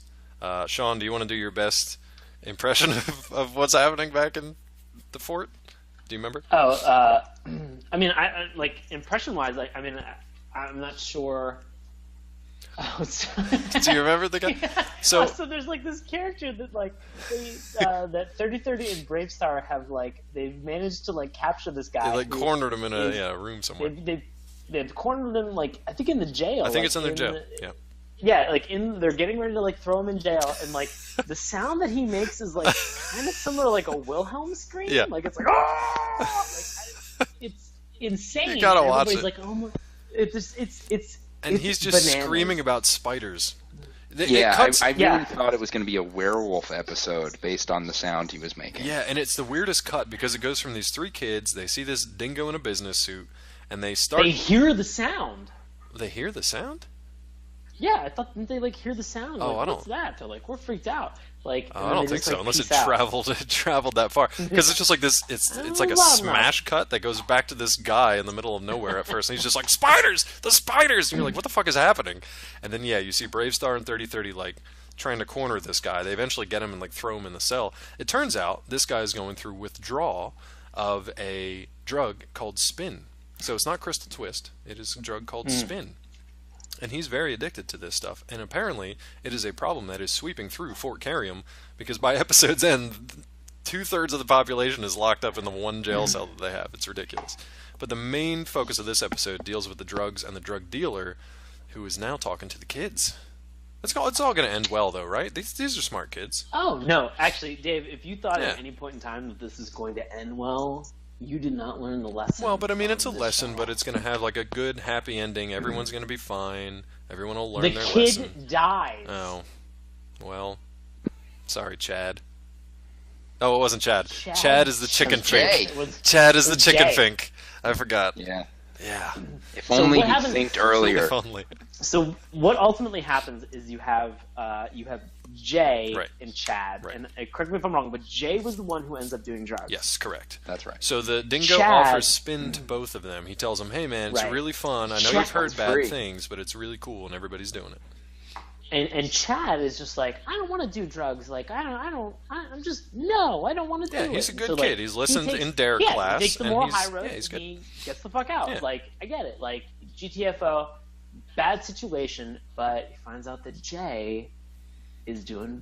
Sean, do you want to do your best impression of what's happening back in the fort? Do you remember? Oh, I mean, I like impression-wise. Like, I mean, I'm not sure. Oh, do you remember the guy? Yeah. So there's like this character that like that 3030 and Brave Star have like they've managed to like capture this guy. They like cornered him in a room somewhere. They've cornered him like I think in the jail. I think it's in their jail. Yeah. Yeah, like they're getting ready to like throw him in jail, and like the sound that he makes is like kind of similar to like a Wilhelm scream. Yeah. Like it's like oh, it's insane. You gotta watch Everybody's it. Like, oh my, it's. And he's just bananas. screaming about spiders. I really thought it was going to be a werewolf episode based on the sound he was making. Yeah, and it's the weirdest cut because it goes from these three kids. They see this dingo in a business suit, and they start. They hear the sound. They hear the sound? Yeah, I thought didn't they like hear the sound? Oh, like, I don't. What's that? They're like, we're freaked out. Like, I don't think so, unless it peace out. traveled that far. Because it's just like this. It's like a smash cut that goes back to this guy in the middle of nowhere at first, and he's just like spiders, the spiders, and you're like, what the fuck is happening? And then you see Brave Star and 3030 like trying to corner this guy. They eventually get him and like throw him in the cell. It turns out this guy is going through withdrawal of a drug called Spin. So it's not Crystal Twist. It is a drug called Spin. And he's very addicted to this stuff. And apparently, it is a problem that is sweeping through Fort Carrium, because by episode's end, 2/3 of the population is locked up in the one jail cell that they have. It's ridiculous. But the main focus of this episode deals with the drugs and the drug dealer, who is now talking to the kids. It's all going to end well, though, right? These are smart kids. Oh, no. Actually, Dave, if you thought Yeah. at any point in time that this is going to end well, you did not learn the lesson. Well, but I mean, it's a from this lesson, show. but it's going to have like a good, happy ending. Everyone's going to be fine. Everyone will learn The their kid lesson. dies. Oh, well, sorry, Chad. Oh, it wasn't Chad. Chad is the chicken Jay. fink. Chad is the chicken Jay. fink. I forgot. Yeah. Yeah. If only what you happens- thinked earlier. If only. So what ultimately happens is you have Jay Right. and Chad, Right. and correct me if I'm wrong, but Jay was the one who ends up doing drugs. Yes, correct. That's right. So the dingo Chad- offers Spin to both of them. He tells them, "Hey, man, it's Right. really fun. I know Chad- you've heard bad free. things, but it's really cool, and everybody's doing it." And Chad is just like, I don't want to do drugs. Like I don't want to do it. Yeah, he's a good So, like, kid. He's listened he takes- in dare yeah, class, he takes the and moral he's- high road. yeah, he's good. He gets the fuck out. Yeah. Like I get it. Like GTFO, bad situation, but he finds out that Jay is doing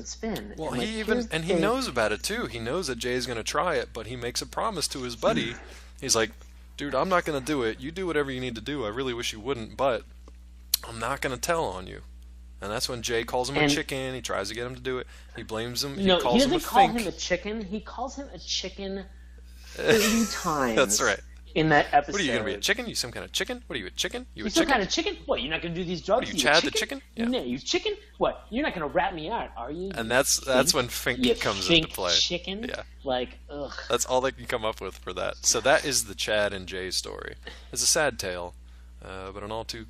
Spin. Well, and, like, he here's the thing. knows about it too. He knows that Jay's going to try it, but he makes a promise to his buddy. He's like, "Dude, I'm not going to do it. You do whatever you need to do. I really wish you wouldn't, but I'm not going to tell on you." And that's when Jay calls him a chicken. He tries to get him to do it. He blames him. He No, calls he him doesn't a call fink. him a chicken. He calls him a chicken 30 times. That's right. In that episode. What are you going to be, a chicken? You some kind of chicken? What are you, a chicken? You a You some chicken? kind of chicken? What, you're not going to do these drugs? What are you, a Chad the chicken? Yeah. No, you chicken? What, you're not going to rat me out, are you? And that's when Fink You comes fink into play. chicken? Yeah. Like, ugh. That's all they can come up with for that. So that is the Chad and Jay story. It's a sad tale, but an all too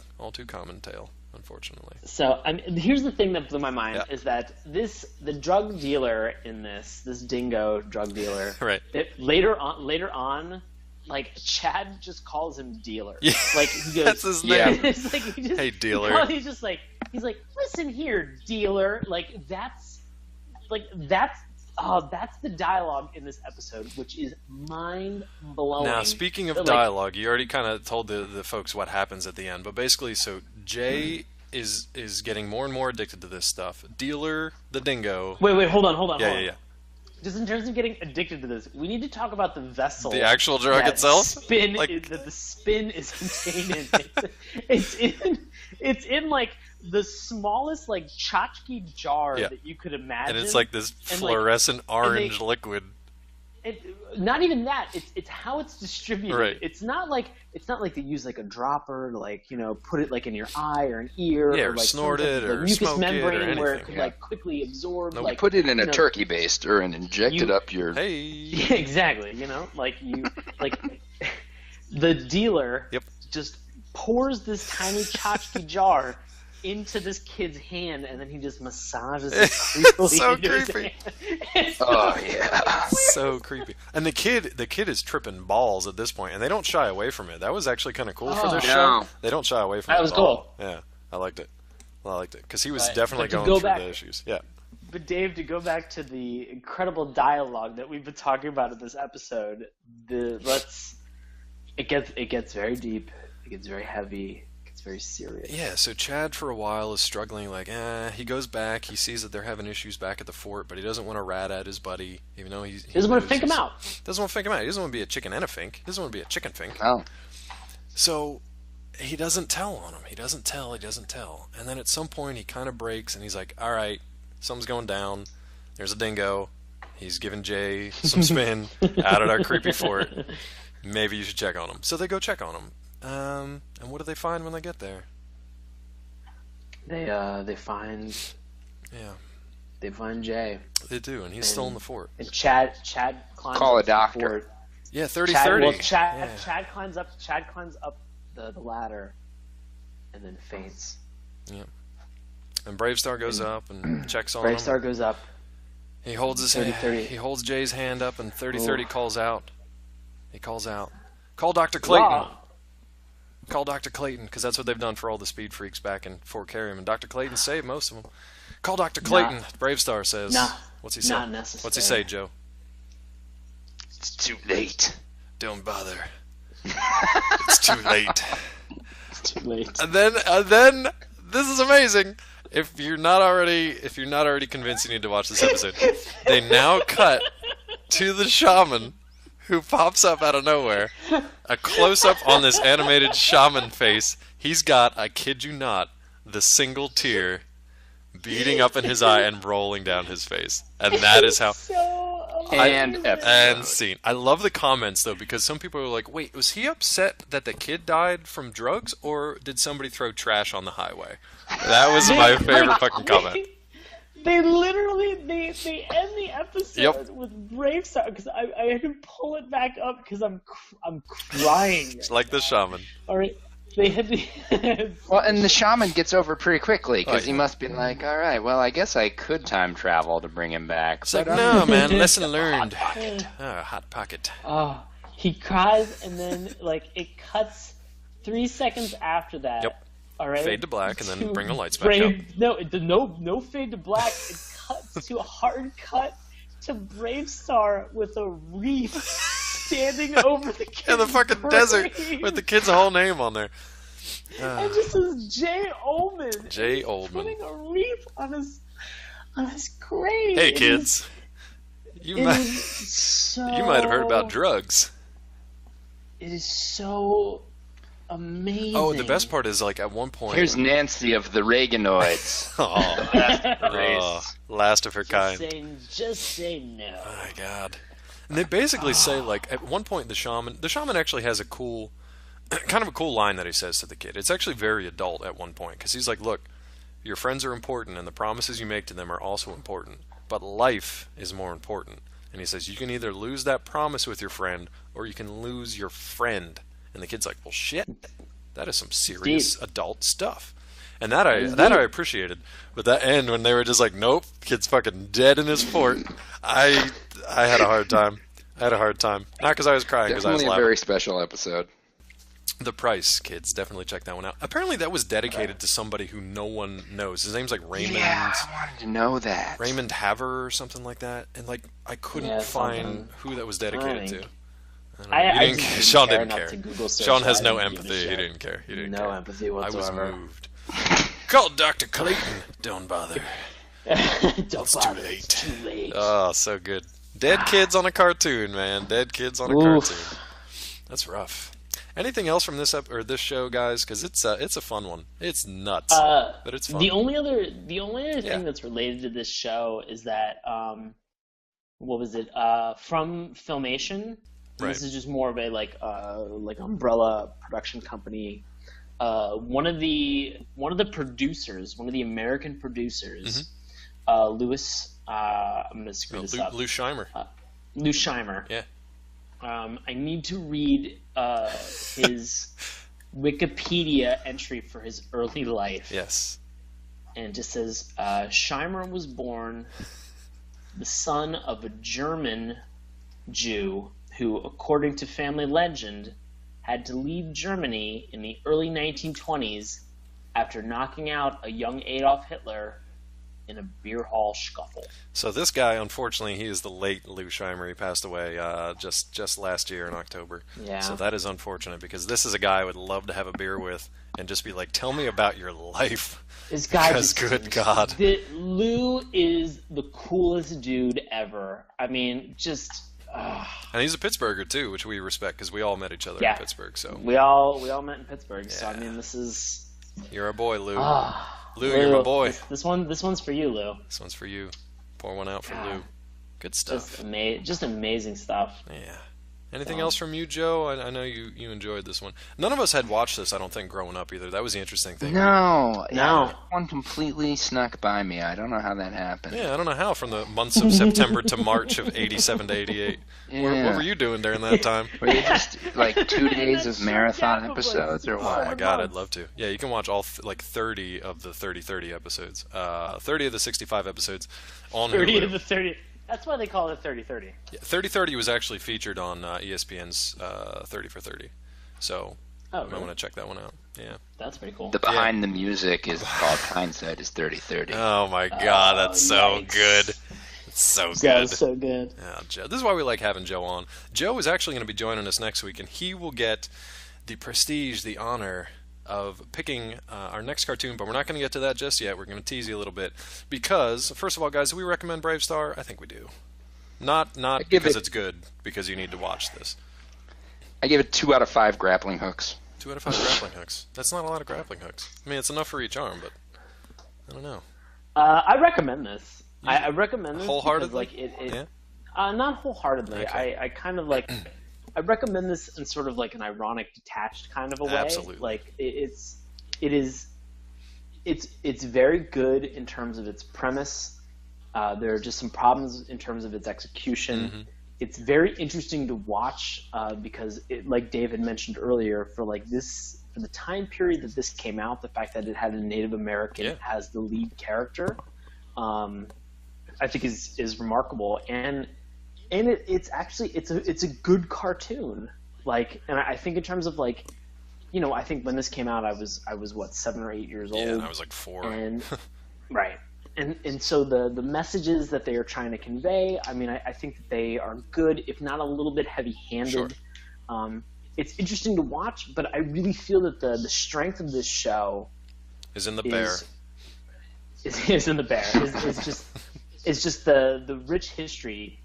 common tale, unfortunately. So, I mean, here's the thing that blew my mind, Yeah. is that the drug dealer in this dingo drug dealer, Right. later on, like, Chad just calls him dealer. Yeah. Like, he goes, That's his Yeah. name. It's like he just, Hey, dealer. He's just like, listen here, dealer. Like, that's the dialogue in this episode, which is mind blowing. Now, speaking of Like, dialogue, you already kind of told the folks what happens at the end, but basically, so Jay is getting more and more addicted to this stuff. Dealer, the dingo. Wait, hold on. Yeah. Just in terms of getting addicted to this, we need to talk about the vessel. The actual drug that itself? Spin Like- that the spin is contained in. It's in like the smallest like tchotchke jar Yeah. that you could imagine. And it's like this And, like, fluorescent orange liquid. not even that. It's how it's distributed. Right. It's not like they use like a dropper to like put it like in your eye or an ear, Yeah, or like snort it or mucus smoke it or membrane anything. where it could like quickly absorb. No, like you put it in a turkey baster and inject it up your. Hey. Yeah, exactly. Like you like the dealer just pours this tiny tchotchke jar into this kid's hand, and then he just massages it creepily. So into his creepy. hand. Oh yeah. So creepy. And the kid is tripping balls at this point, and they don't shy away from it. That was actually kind of cool for this show. They don't shy away from it. That was at all. cool. Yeah, I liked it. Because he was But definitely to going go through back- the issues. Yeah. But Dave, to go back to the incredible dialogue that we've been talking about in this episode, it gets very deep, it gets very heavy, it gets very serious. Yeah, so Chad for a while is struggling, like, he goes back, he sees that they're having issues back at the fort, but he doesn't want to rat at his buddy, even though he doesn't want to fink him out. Doesn't want to fink him out. He doesn't want to be a chicken and a fink. He doesn't want to be a chicken fink. Oh. So he doesn't tell on him. He doesn't tell. And then at some point he kind of breaks, and he's like, all right, something's going down. There's a dingo. He's giving Jay some spin out at our creepy fort. Maybe you should check on him. So they go check on him. And what do they find when they get there? They find Jay. They do, and he's still in the fort. And Chad climbs Call up a doctor. the fort. Yeah, 30-30. Chad climbs up the ladder and then faints. Yeah. And Bravestar goes up and checks on him. Bravestar goes up. He holds his 30-30. He holds Jay's hand up, and 30-30 calls out. He calls out, "Call Dr. Clayton." Wow. Call Dr. Clayton, because that's what they've done for all the speed freaks back in Fort Carrium, and Dr. Clayton saved most of them. Call Dr. Clayton, Bravestar says. What's he say? Not necessary. What's he say, Joe? It's too late. Don't bother. It's too late. It's too late. And then this is amazing. If you're not already convinced, you need to watch this episode. They now cut to the shaman who pops up out of nowhere. A close-up on this animated shaman face. He's got, I kid you not, the single tear beating up in his eye and rolling down his face. And that is how... And scene. I love the comments, though, because some people are like, wait, was he upset that the kid died from drugs, or did somebody throw trash on the highway? That was my favorite fucking comment. They literally end the episode with Bravestar, because I had to pull it back up because I'm crying. It's like the shaman. All right. They had to... Well, and the shaman gets over pretty quickly, because he must be like, all right, well, I guess I could time travel to bring him back. It's like, no, man, lesson learned. Hot pocket. Oh, he cries, and then, like, it cuts 3 seconds after that. Yep. All right. Fade to black, and then bring the lights back up. No fade to black. It cuts to a hard cut to Bravestar with a wreath standing over the kid's In the fucking grave. desert with the kid's whole name on there. And just says Jay Oldman. Jay He's Oldman. putting a wreath on his grave. Hey, kids. You might have heard about drugs. It is so amazing. Oh, the best part is, like, at one point... Here's Nancy of the Reaganoids. Last of her kind. Just say no. Oh my god. And they basically say, like, at one point the shaman actually has a cool, kind of a cool line that he says to the kid. It's actually very adult at one point, because he's like, look, your friends are important, and the promises you make to them are also important, but life is more important. And he says, you can either lose that promise with your friend, or you can lose your friend. And the kid's like, well, shit, that is some serious adult stuff. And that I appreciated. But that end, when they were just like, nope, kid's fucking dead in his fort, I had a hard time. Not because I was crying, because I was Definitely a laughing. very special episode. The Price, kids, definitely check that one out. Apparently that was dedicated to somebody who no one knows. His name's like Raymond. Yeah, I wanted to know that. Raymond Haver or something like that. And like I couldn't find who that was dedicated to. Sean didn't care. Sean has no empathy. He didn't care. No empathy whatsoever. I was moved. Call Dr. Clayton. Don't bother. It's too late. Oh, so good. Dead kids on a cartoon, man. Dead kids on a cartoon. That's rough. Anything else from this this show, guys? Because it's a fun one. It's nuts, but it's fun. The only other thing that's related to this show is that what was it? From Filmation. Right. This is just more of a like umbrella production company. One of the producers, one of the American producers, Louis. I'm gonna screw this up. Lou Scheimer. Lou Scheimer. Yeah. I need to read his Wikipedia entry for his early life. Yes. And it just says, Scheimer was born the son of a German Jew who, according to family legend, had to leave Germany in the early 1920s after knocking out a young Adolf Hitler in a beer hall scuffle. So this guy, unfortunately, he is the late Lou Scheimer. He passed away just last year in October. Yeah. So that is unfortunate because this is a guy I would love to have a beer with and just be like, tell me about your life. This guy because, good God. Lou is the coolest dude ever. I mean, just... And he's a Pittsburgher, too, which we respect because we all met each other in Pittsburgh. So we all met in Pittsburgh. Yeah. So, I mean, this is... You're a boy, Lou. Lou, you're my boy. This one's for you, Lou. This one's for you. Pour one out for Lou. Good stuff. Just amazing stuff. Yeah. Anything else from you, Joe? I know you enjoyed this one. None of us had watched this, I don't think, growing up either. That was the interesting thing. No. One completely snuck by me. I don't know how that happened. Yeah, I don't know how from the months of September to March of 87 to 88. Yeah. What were you doing during that time? Were you just like 2 days of marathon episodes or what? Oh my God, I'd love to. Yeah, you can watch all 30 of the 30 episodes. 30 of the 65 episodes on 30 Hulu. of the 30. That's why they call it 30-30. Yeah, 30-30 was actually featured on ESPN's 30 for 30. So I might want to check that one out. Yeah. That's pretty cool. The behind the music is called Hindsight is 30-30. Oh my God, that's so good. It's so good. That's so good. Yeah, Joe. This is why we like having Joe on. Joe is actually going to be joining us next week, and he will get the prestige, the honor of picking our next cartoon, but we're not going to get to that just yet. We're going to tease you a little bit because, first of all, guys, do we recommend Brave Star? I think we do. Not because it's good, because you need to watch this. I give it 2 out of 5 grappling hooks. 2 out of 5 grappling hooks. That's not a lot of grappling hooks. I mean, it's enough for each arm, but I don't know. I recommend this. I recommend this wholeheartedly. Because, not wholeheartly. Okay. I kind of like. I recommend this in sort of like an ironic, detached kind of a way. Absolutely. Like it's very good in terms of its premise. There are just some problems in terms of its execution. Mm-hmm. It's very interesting to watch because, like David mentioned earlier, for the time period that this came out, the fact that it had a Native American as the lead character, I think is remarkable. And it's actually it's a good cartoon. Like, and I think in terms of like, I think when this came out, I was what, 7 or 8 years old. Yeah, and I was like 4. And right. And so the messages that they are trying to convey, I mean, I think that they are good, if not a little bit heavy-handed. Sure. It's interesting to watch, but I really feel that the strength of this show is in the bear. Is in the bear. It's just the rich history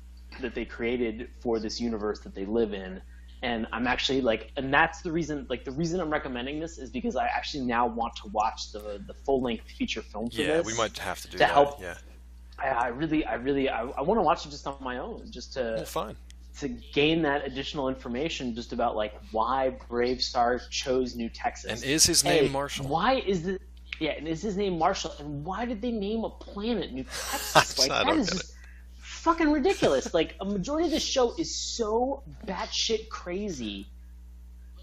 that they created for this universe that they live in. And I'm actually and that's the reason I'm recommending this is because I actually now want to watch the full-length feature film for this. Yeah, we might have to do that. Help. Yeah. I want to watch it just on my own, just to to gain that additional information just about why Brave Star chose New Texas. And is his name Marshall? Why is it? Yeah, and is his name Marshall? And why did they name a planet New Texas? That is just fucking ridiculous. A majority of this show is so batshit crazy,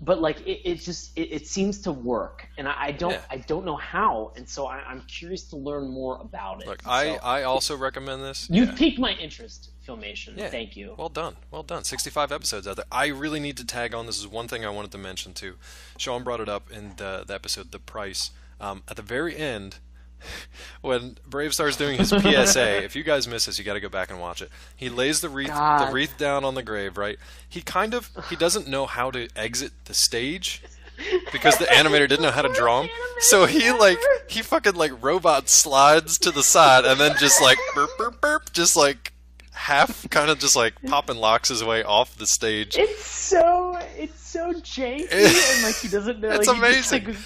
but it seems to work, and I don't know how, and so I'm curious to learn more about it. Look, I also recommend this. You've piqued my interest, Filmation. Yeah. Thank you. Well done. 65 episodes out there. I really need to tag on. This is one thing I wanted to mention too. Sean brought it up in the episode, the price. At the very end, when Brave Star's doing his PSA, if you guys miss this, you got to go back and watch it. He lays the wreath down on the grave, right? He doesn't know how to exit the stage because the animator didn't know how to draw him. So he fucking robot slides to the side and then just burp burp burp, just half kind of just pop and locks his way off the stage. It's so janky and he doesn't know. It's amazing.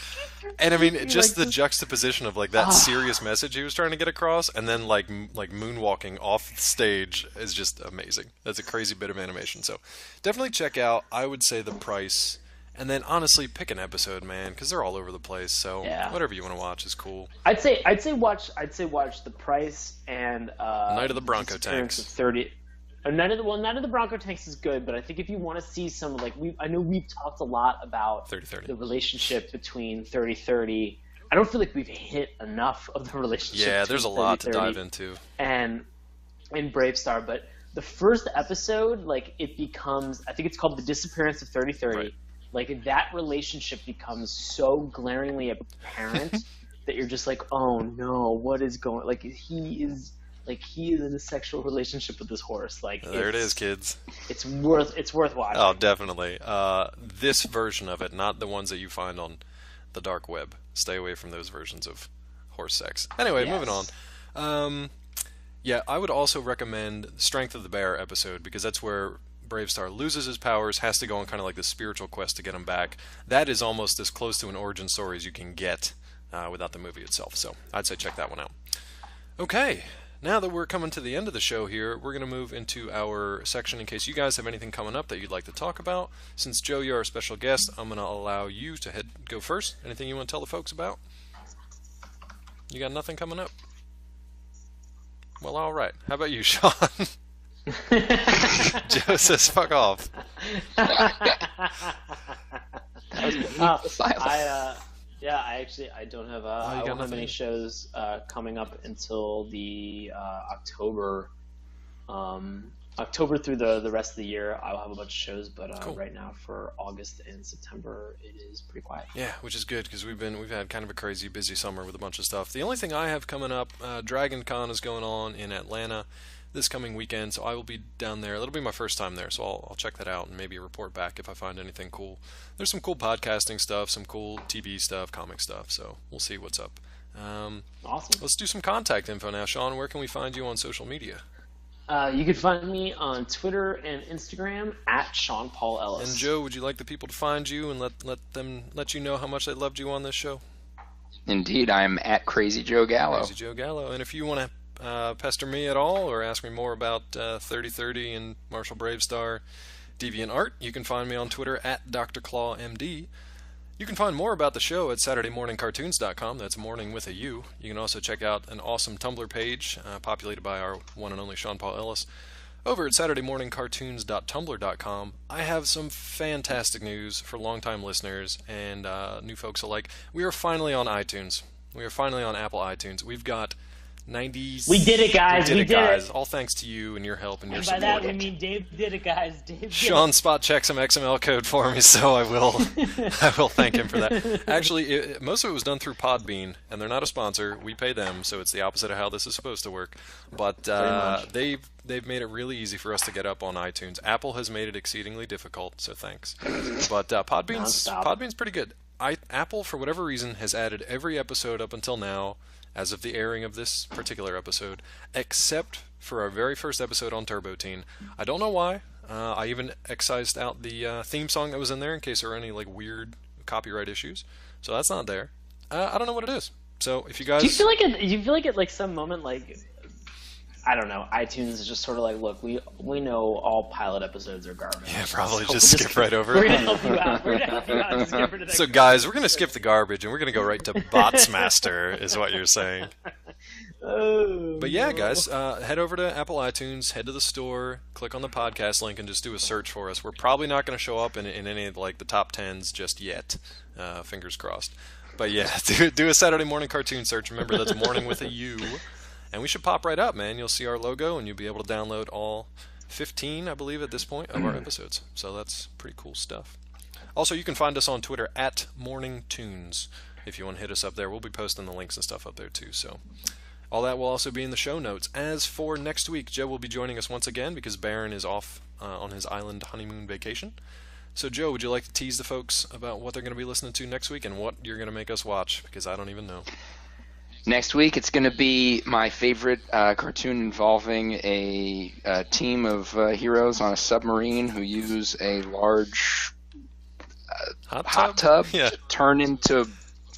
And I mean, just the juxtaposition of like that serious message he was trying to get across, and then like moonwalking off the stage is just amazing. That's a crazy bit of animation. So definitely check out. I would say the price, and then honestly pick an episode, man, because they're all over the place. So whatever you want to watch is cool. I'd say watch the price and Night of the Bronco Tanks. 30. Night of the Bronco Tanks is good, but I think if you want to see some I know we've talked a lot about 30-30. the relationship between 30-30. I don't feel like we've hit enough of the relationship. Yeah, there's a lot to dive into. And in Brave Star, but the first episode, like it becomes, I think it's called The Disappearance of 30-30. Right. Like that relationship becomes so glaringly apparent that you're just like, oh no, what is going? Like he is in a sexual relationship with this horse. Like there it is, kids. It's worth watching. Oh, definitely. This version of it, not the ones that you find on the dark web. Stay away from those versions of horse sex. Anyway, moving on. Yeah, I would also recommend Strength of the Bear episode, because that's where Bravestar loses his powers, has to go on kind of like this spiritual quest to get him back. That is almost as close to an origin story as you can get without the movie itself. So I'd say check that one out. Okay. Now that we're coming to the end of the show here, we're going to move into our section in case you guys have anything coming up that you'd like to talk about. Since, Joe, you're our special guest, I'm going to allow you to go first. Anything you want to tell the folks about? You got nothing coming up? Well, all right. How about you, Sean? Joe says fuck off. I don't have I don't have any shows coming up until the October through the rest of the year. I'll have a bunch of shows, but cool. Right now for August and September it is pretty quiet. Yeah, which is good because we've had kind of a crazy busy summer with a bunch of stuff. The only thing I have coming up, Dragon Con is going on in Atlanta this coming weekend, so I will be down there. It'll be my first time there, so I'll check that out and maybe report back if I find anything cool. There's some cool podcasting stuff, some cool TV stuff, comic stuff, so we'll see what's up. Awesome. Let's do some contact info now. Sean, where can we find you on social media? You can find me on Twitter and Instagram at Sean Paul Ellis. And Joe, would you like the people to find you and let you know how much they loved you on this show? Indeed, I'm at Crazy Joe Gallo. Crazy Joe Gallo. And if you want to pester me at all or ask me more about 3030 and Marshall Bravestar Deviant Art, you can find me on Twitter at Dr. Claw MD. You can find more about the show at SaturdayMorningCartoons.com. That's morning with a U. You can also check out an awesome Tumblr page populated by our one and only Sean Paul Ellis over at SaturdayMorningCartoons.tumblr.com. I have some fantastic news for longtime listeners and new folks alike. We are finally on iTunes. We are finally on Apple iTunes. We've got 90s. We did it, guys. We did it. All thanks to you and your help and your support. support. By that we mean Dave did it, guys. Dave did Sean spot checked some XML code for me, so I will thank him for that. Actually, most of it was done through Podbean, and they're not a sponsor. We pay them, so it's the opposite of how this is supposed to work. But they've made it really easy for us to get up on iTunes. Apple has made it exceedingly difficult, so thanks. But Podbean's pretty good. Apple, for whatever reason, has added every episode up until now, as of the airing of this particular episode, except for our very first episode on Turbo Teen. I don't know why. I even excised out the theme song that was in there in case there were any weird copyright issues. So that's not there. I don't know what it is. So if you guys... Do you feel like at some moment, I don't know, iTunes is just sort of look, we know all pilot episodes are garbage. Yeah, probably so just skip right over it. We're going to help you out. So guys, we're going to skip the garbage and we're going to go right to Botsmaster is what you're saying. But yeah, guys, head over to Apple iTunes, head to the store, click on the podcast link, and just do a search for us. We're probably not going to show up in any of the top 10s just yet. Fingers crossed. But yeah, do a Saturday morning cartoon search. Remember, that's morning with a U. And we should pop right up, man. You'll see our logo, and you'll be able to download all 15, I believe, at this point, of our episodes. So that's pretty cool stuff. Also, you can find us on Twitter at MorningTunes. If you want to hit us up there, we'll be posting the links and stuff up there, too. So all that will also be in the show notes. As for next week, Joe will be joining us once again because Baron is off on his island honeymoon vacation. So, Joe, would you like to tease the folks about what they're going to be listening to next week and what you're going to make us watch? Because I don't even know. Next week, it's going to be my favorite cartoon involving a team of heroes on a submarine who use a large hot tub yeah. to turn into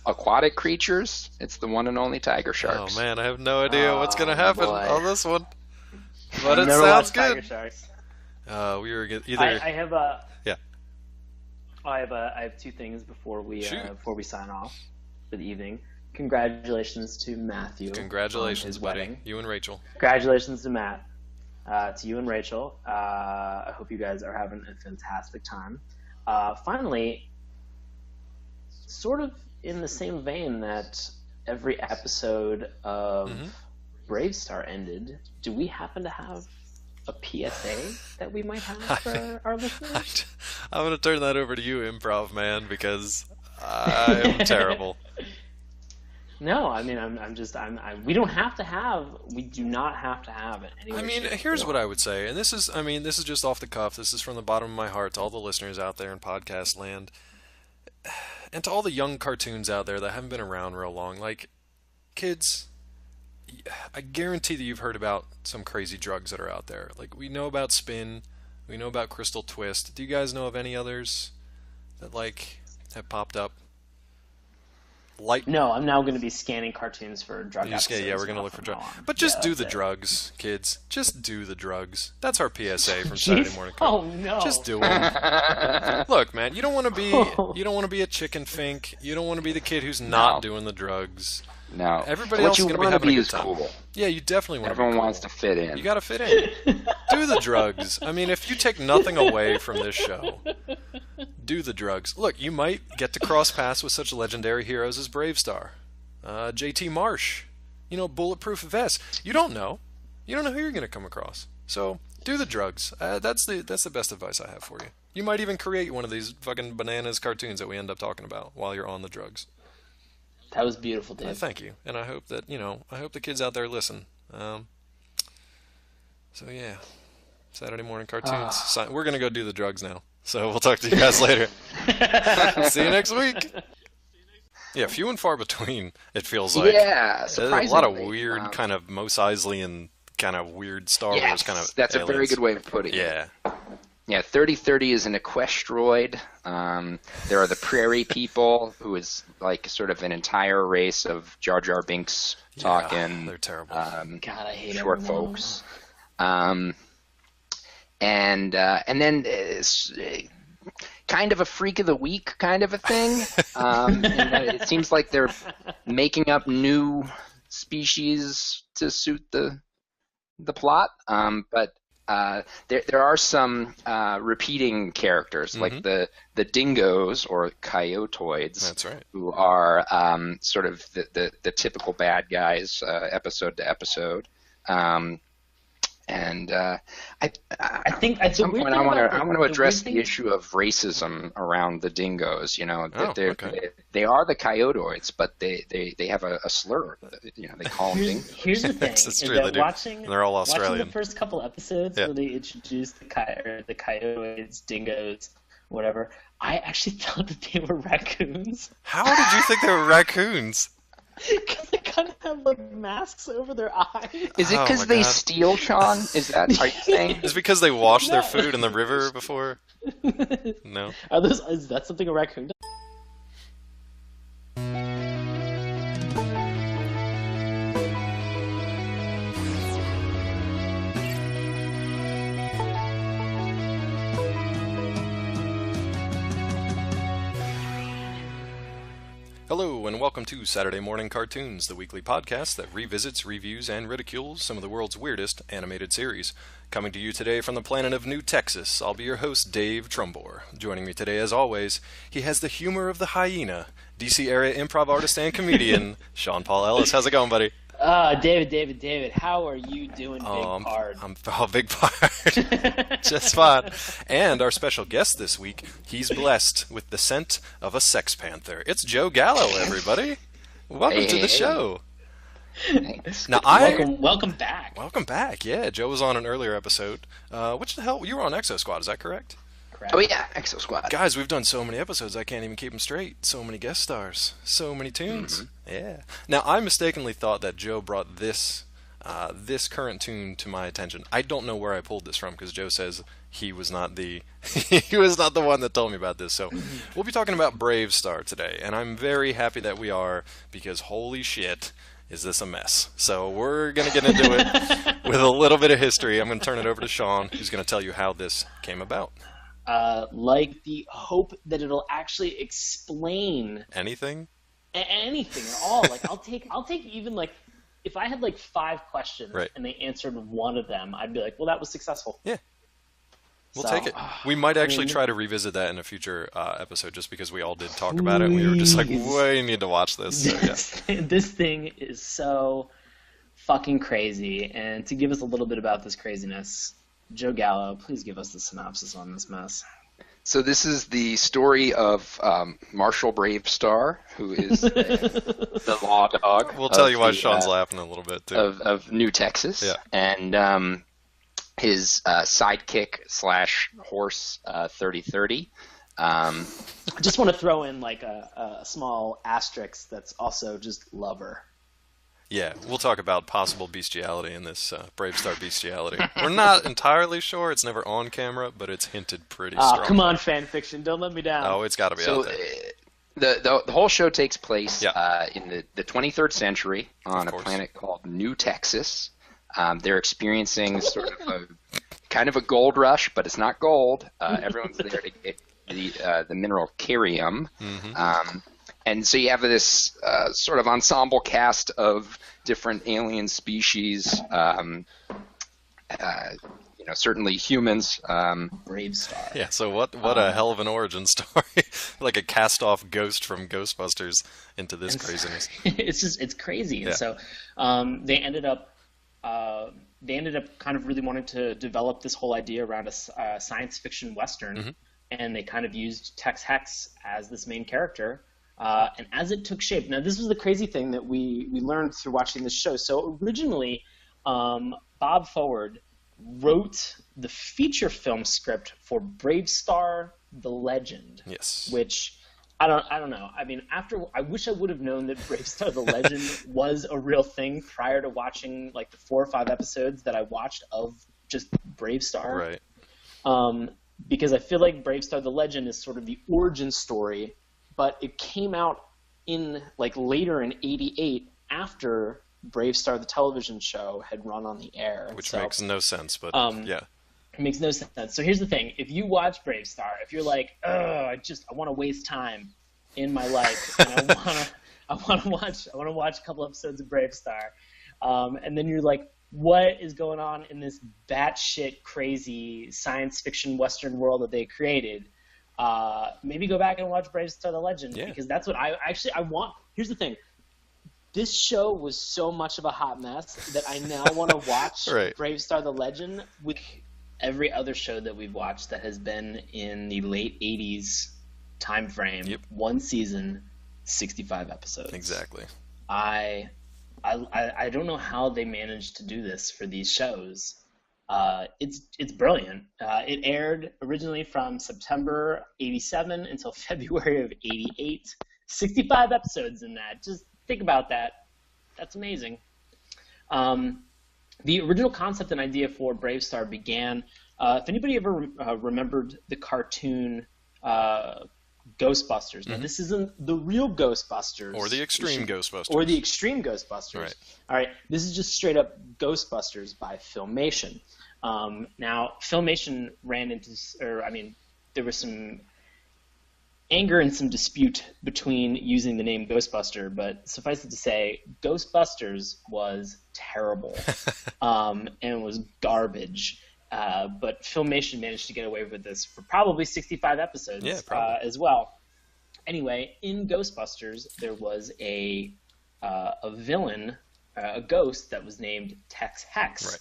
aquatic creatures, it's the one and only tiger sharks. Oh man, I have no idea what's gonna happen boy. on this one, but I've it never sounds watched Tiger good. Sharks. We were either. I have a. Yeah. I have two things before we sign off for the evening. Congratulations to Matthew. Congratulations, on his buddy. wedding. You and Rachel. Congratulations to Matt. To you and Rachel. I hope you guys are having a fantastic time. Finally, sort of in the same vein that every episode of Brave Star ended, do we happen to have a PSA that we might have for our listeners? I'm going to turn that over to you, improv man, because I am terrible. No, I mean, we don't have to have, we do not have to have it. I mean, here's what I would say, and this is just off the cuff. This is from the bottom of my heart to all the listeners out there in podcast land, and to all the young cartoons out there that haven't been around real long. Like, kids, I guarantee that you've heard about some crazy drugs that are out there. Like, we know about Spin, we know about Crystal Twist. Do you guys know of any others that, like, have popped up? No, I'm now going to be scanning cartoons for drug episodes. Yeah, we're going to look for drugs. But just do the drugs, kids. Just do the drugs. That's our PSA from Saturday Morning Cartoons. Oh no! Just do them. Look, man, you don't want to be a chicken fink. You don't want to be the kid who's not doing the drugs. No. Everybody else is going to be having a good time. Cool. Yeah, you definitely want to be Everyone cool. wants to fit in. You got to fit in. Do the drugs. I mean, if you take nothing away from this show, do the drugs. Look, you might get to cross paths with such legendary heroes as Brave Star, JT Marsh, Bulletproof Vest. You don't know. You don't know who you're going to come across. So do the drugs. That's the best advice I have for you. You might even create one of these fucking bananas cartoons that we end up talking about while you're on the drugs. That was beautiful, Dave. Thank you, and I hope that I hope the kids out there listen. So yeah, Saturday Morning Cartoons. We're gonna go do the drugs now. So we'll talk to you guys later. See you next week. Yeah, few and far between. It feels like. Yeah, surprisingly. There's a lot of weird kind of Mos Eisley kind of weird Star Wars kind of. That's aliens. a very good way of putting it. Yeah. Yeah, 3030 is an equestroid. There are the Prairie People, who is like sort of an entire race of Jar Jar Binks talking. Yeah, they're terrible. God, I hate short everyone. folks. And then kind of a freak of the week kind of a thing. And it seems like they're making up new species to suit the plot. But there are some repeating characters, like the dingoes or coyotoids. That's right. Who are sort of the typical bad guys, episode to episode. And I think at some point I want to address the issue of racism around the dingoes. They are the coyotoids, but they have a slur. They call them dingoes. Here's the thing: That's true, they do. And they're all Australian. Watching the first couple episodes where they introduced the coyotoids, dingoes, whatever, I actually thought that they were raccoons. How did you think they were raccoons? Because they kind of have like masks over their eyes. Is it because they steal, Sean? Is that are you saying? Is it because they wash their food in the river before? No. Is that something a raccoon does? Hello, and welcome to Saturday Morning Cartoons, the weekly podcast that revisits, reviews, and ridicules some of the world's weirdest animated series. Coming to you today from the planet of New Texas, I'll be your host, Dave Trumbore. Joining me today, as always, he has the humor of the hyena, DC area improv artist and comedian, Sean Paul Ellis. How's it going, buddy? David, how are you doing, Big Pard? I'm Big Pard. Just fine. And our special guest this week, he's blessed with the scent of a sex panther. It's Joe Gallo, everybody. Welcome to the show. Thanks. Now, welcome back. Welcome back. Yeah, Joe was on an earlier episode. Which the hell? You were on Exo Squad, is that correct? Oh yeah, Exo Squad. Guys, we've done so many episodes, I can't even keep them straight. So many guest stars. So many tunes. Yeah. Now, I mistakenly thought that Joe brought this this current tune to my attention. I don't know where I pulled this from because Joe says he was not the he was not the one that told me about this. So we'll be talking about Brave Star today, and I'm very happy that we are because holy shit, is this a mess? So we're gonna get into it with a little bit of history. I'm gonna turn it over to Sean, who's gonna tell you how this came about. Like the hope that it'll actually explain Anything at all. Like I'll take even like if I had like 5 questions right. and they answered one of them, I'd be like, well, that was successful. Yeah. We'll take it. We might actually try to revisit that in a future episode just because we all did talk about it and we were just like, we need to watch this. So, yeah. This thing is so fucking crazy. And to give us a little bit about this craziness, Joe Gallo, please give us the synopsis on this mess. So this is the story of Marshall Bravestar, who is the law dog. We'll tell you why Sean's laughing a little bit, too. Of New Texas. Yeah. And his sidekick / horse 3030. I just want to throw in like a small asterisk that's also just lover. Yeah, we'll talk about possible bestiality in this Brave Star bestiality. We're not entirely sure. It's never on camera, but it's hinted pretty strong. Come on, fan fiction. Don't let me down. Oh, it's got to be out there. The whole show takes place in the 23rd century on a planet called New Texas. They're experiencing sort of a gold rush, but it's not gold. Everyone's there to get the mineral cerium. Mm-hmm. And so you have this sort of ensemble cast of different alien species, certainly humans. Brave Star. Yeah, so what a hell of an origin story. Like a cast-off ghost from Ghostbusters into this craziness. It's crazy. And so they ended up kind of really wanting to develop this whole idea around a science fiction Western, mm-hmm. and they kind of used Tex Hex as this main character. And as it took shape, now this was the crazy thing that we learned through watching this show. So originally, Bob Forward wrote the feature film script for Brave Star: The Legend. Yes. Which I don't know. I mean, I wish I would have known that Brave Star: The Legend was a real thing prior to watching like the 4 or 5 episodes that I watched of just Brave Star. Right. Because I feel like Brave Star: The Legend is sort of the origin story. But it came out in like later in '88 after Brave Star, the television show, had run on the air. Which makes no sense, but yeah. It makes no sense. So here's the thing. If you watch Brave Star, if you're like, I want to waste time in my life, and I want to watch a couple episodes of Brave Star, and then you're like, what is going on in this batshit crazy science fiction Western world that they created? Maybe go back and watch Brave Star: The Legend, because that's what I want. Here's the thing. This show was so much of a hot mess that I now want to watch right. Brave Star: The Legend with every other show that we've watched that has been in the late 80s time frame. Yep. 1 season, 65 episodes. Exactly. I don't know how they managed to do this for these shows. It's brilliant. It aired originally from September '87 until February of '88. 65 episodes in that. Just think about that. That's amazing. The original concept and idea for Brave Star began. If anybody ever remembered the cartoon Ghostbusters. Now, this isn't the real Ghostbusters. Or the extreme Ghostbusters. Or the extreme Ghostbusters. Right. All right. This is just straight up Ghostbusters by Filmation. Now, Filmation ran into, there was some anger and some dispute between using the name Ghostbuster, but suffice it to say, Ghostbusters was terrible and was garbage. But Filmation managed to get away with this for probably 65 episodes as well. Anyway, in Ghostbusters, there was a villain, a ghost that was named Tex Hex. Right.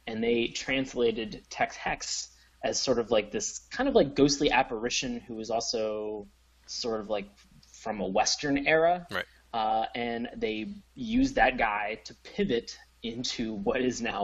And they translated Tex Hex as sort of like this kind of like ghostly apparition who was also sort of like from a Western era. Right. And they used that guy to pivot into what is now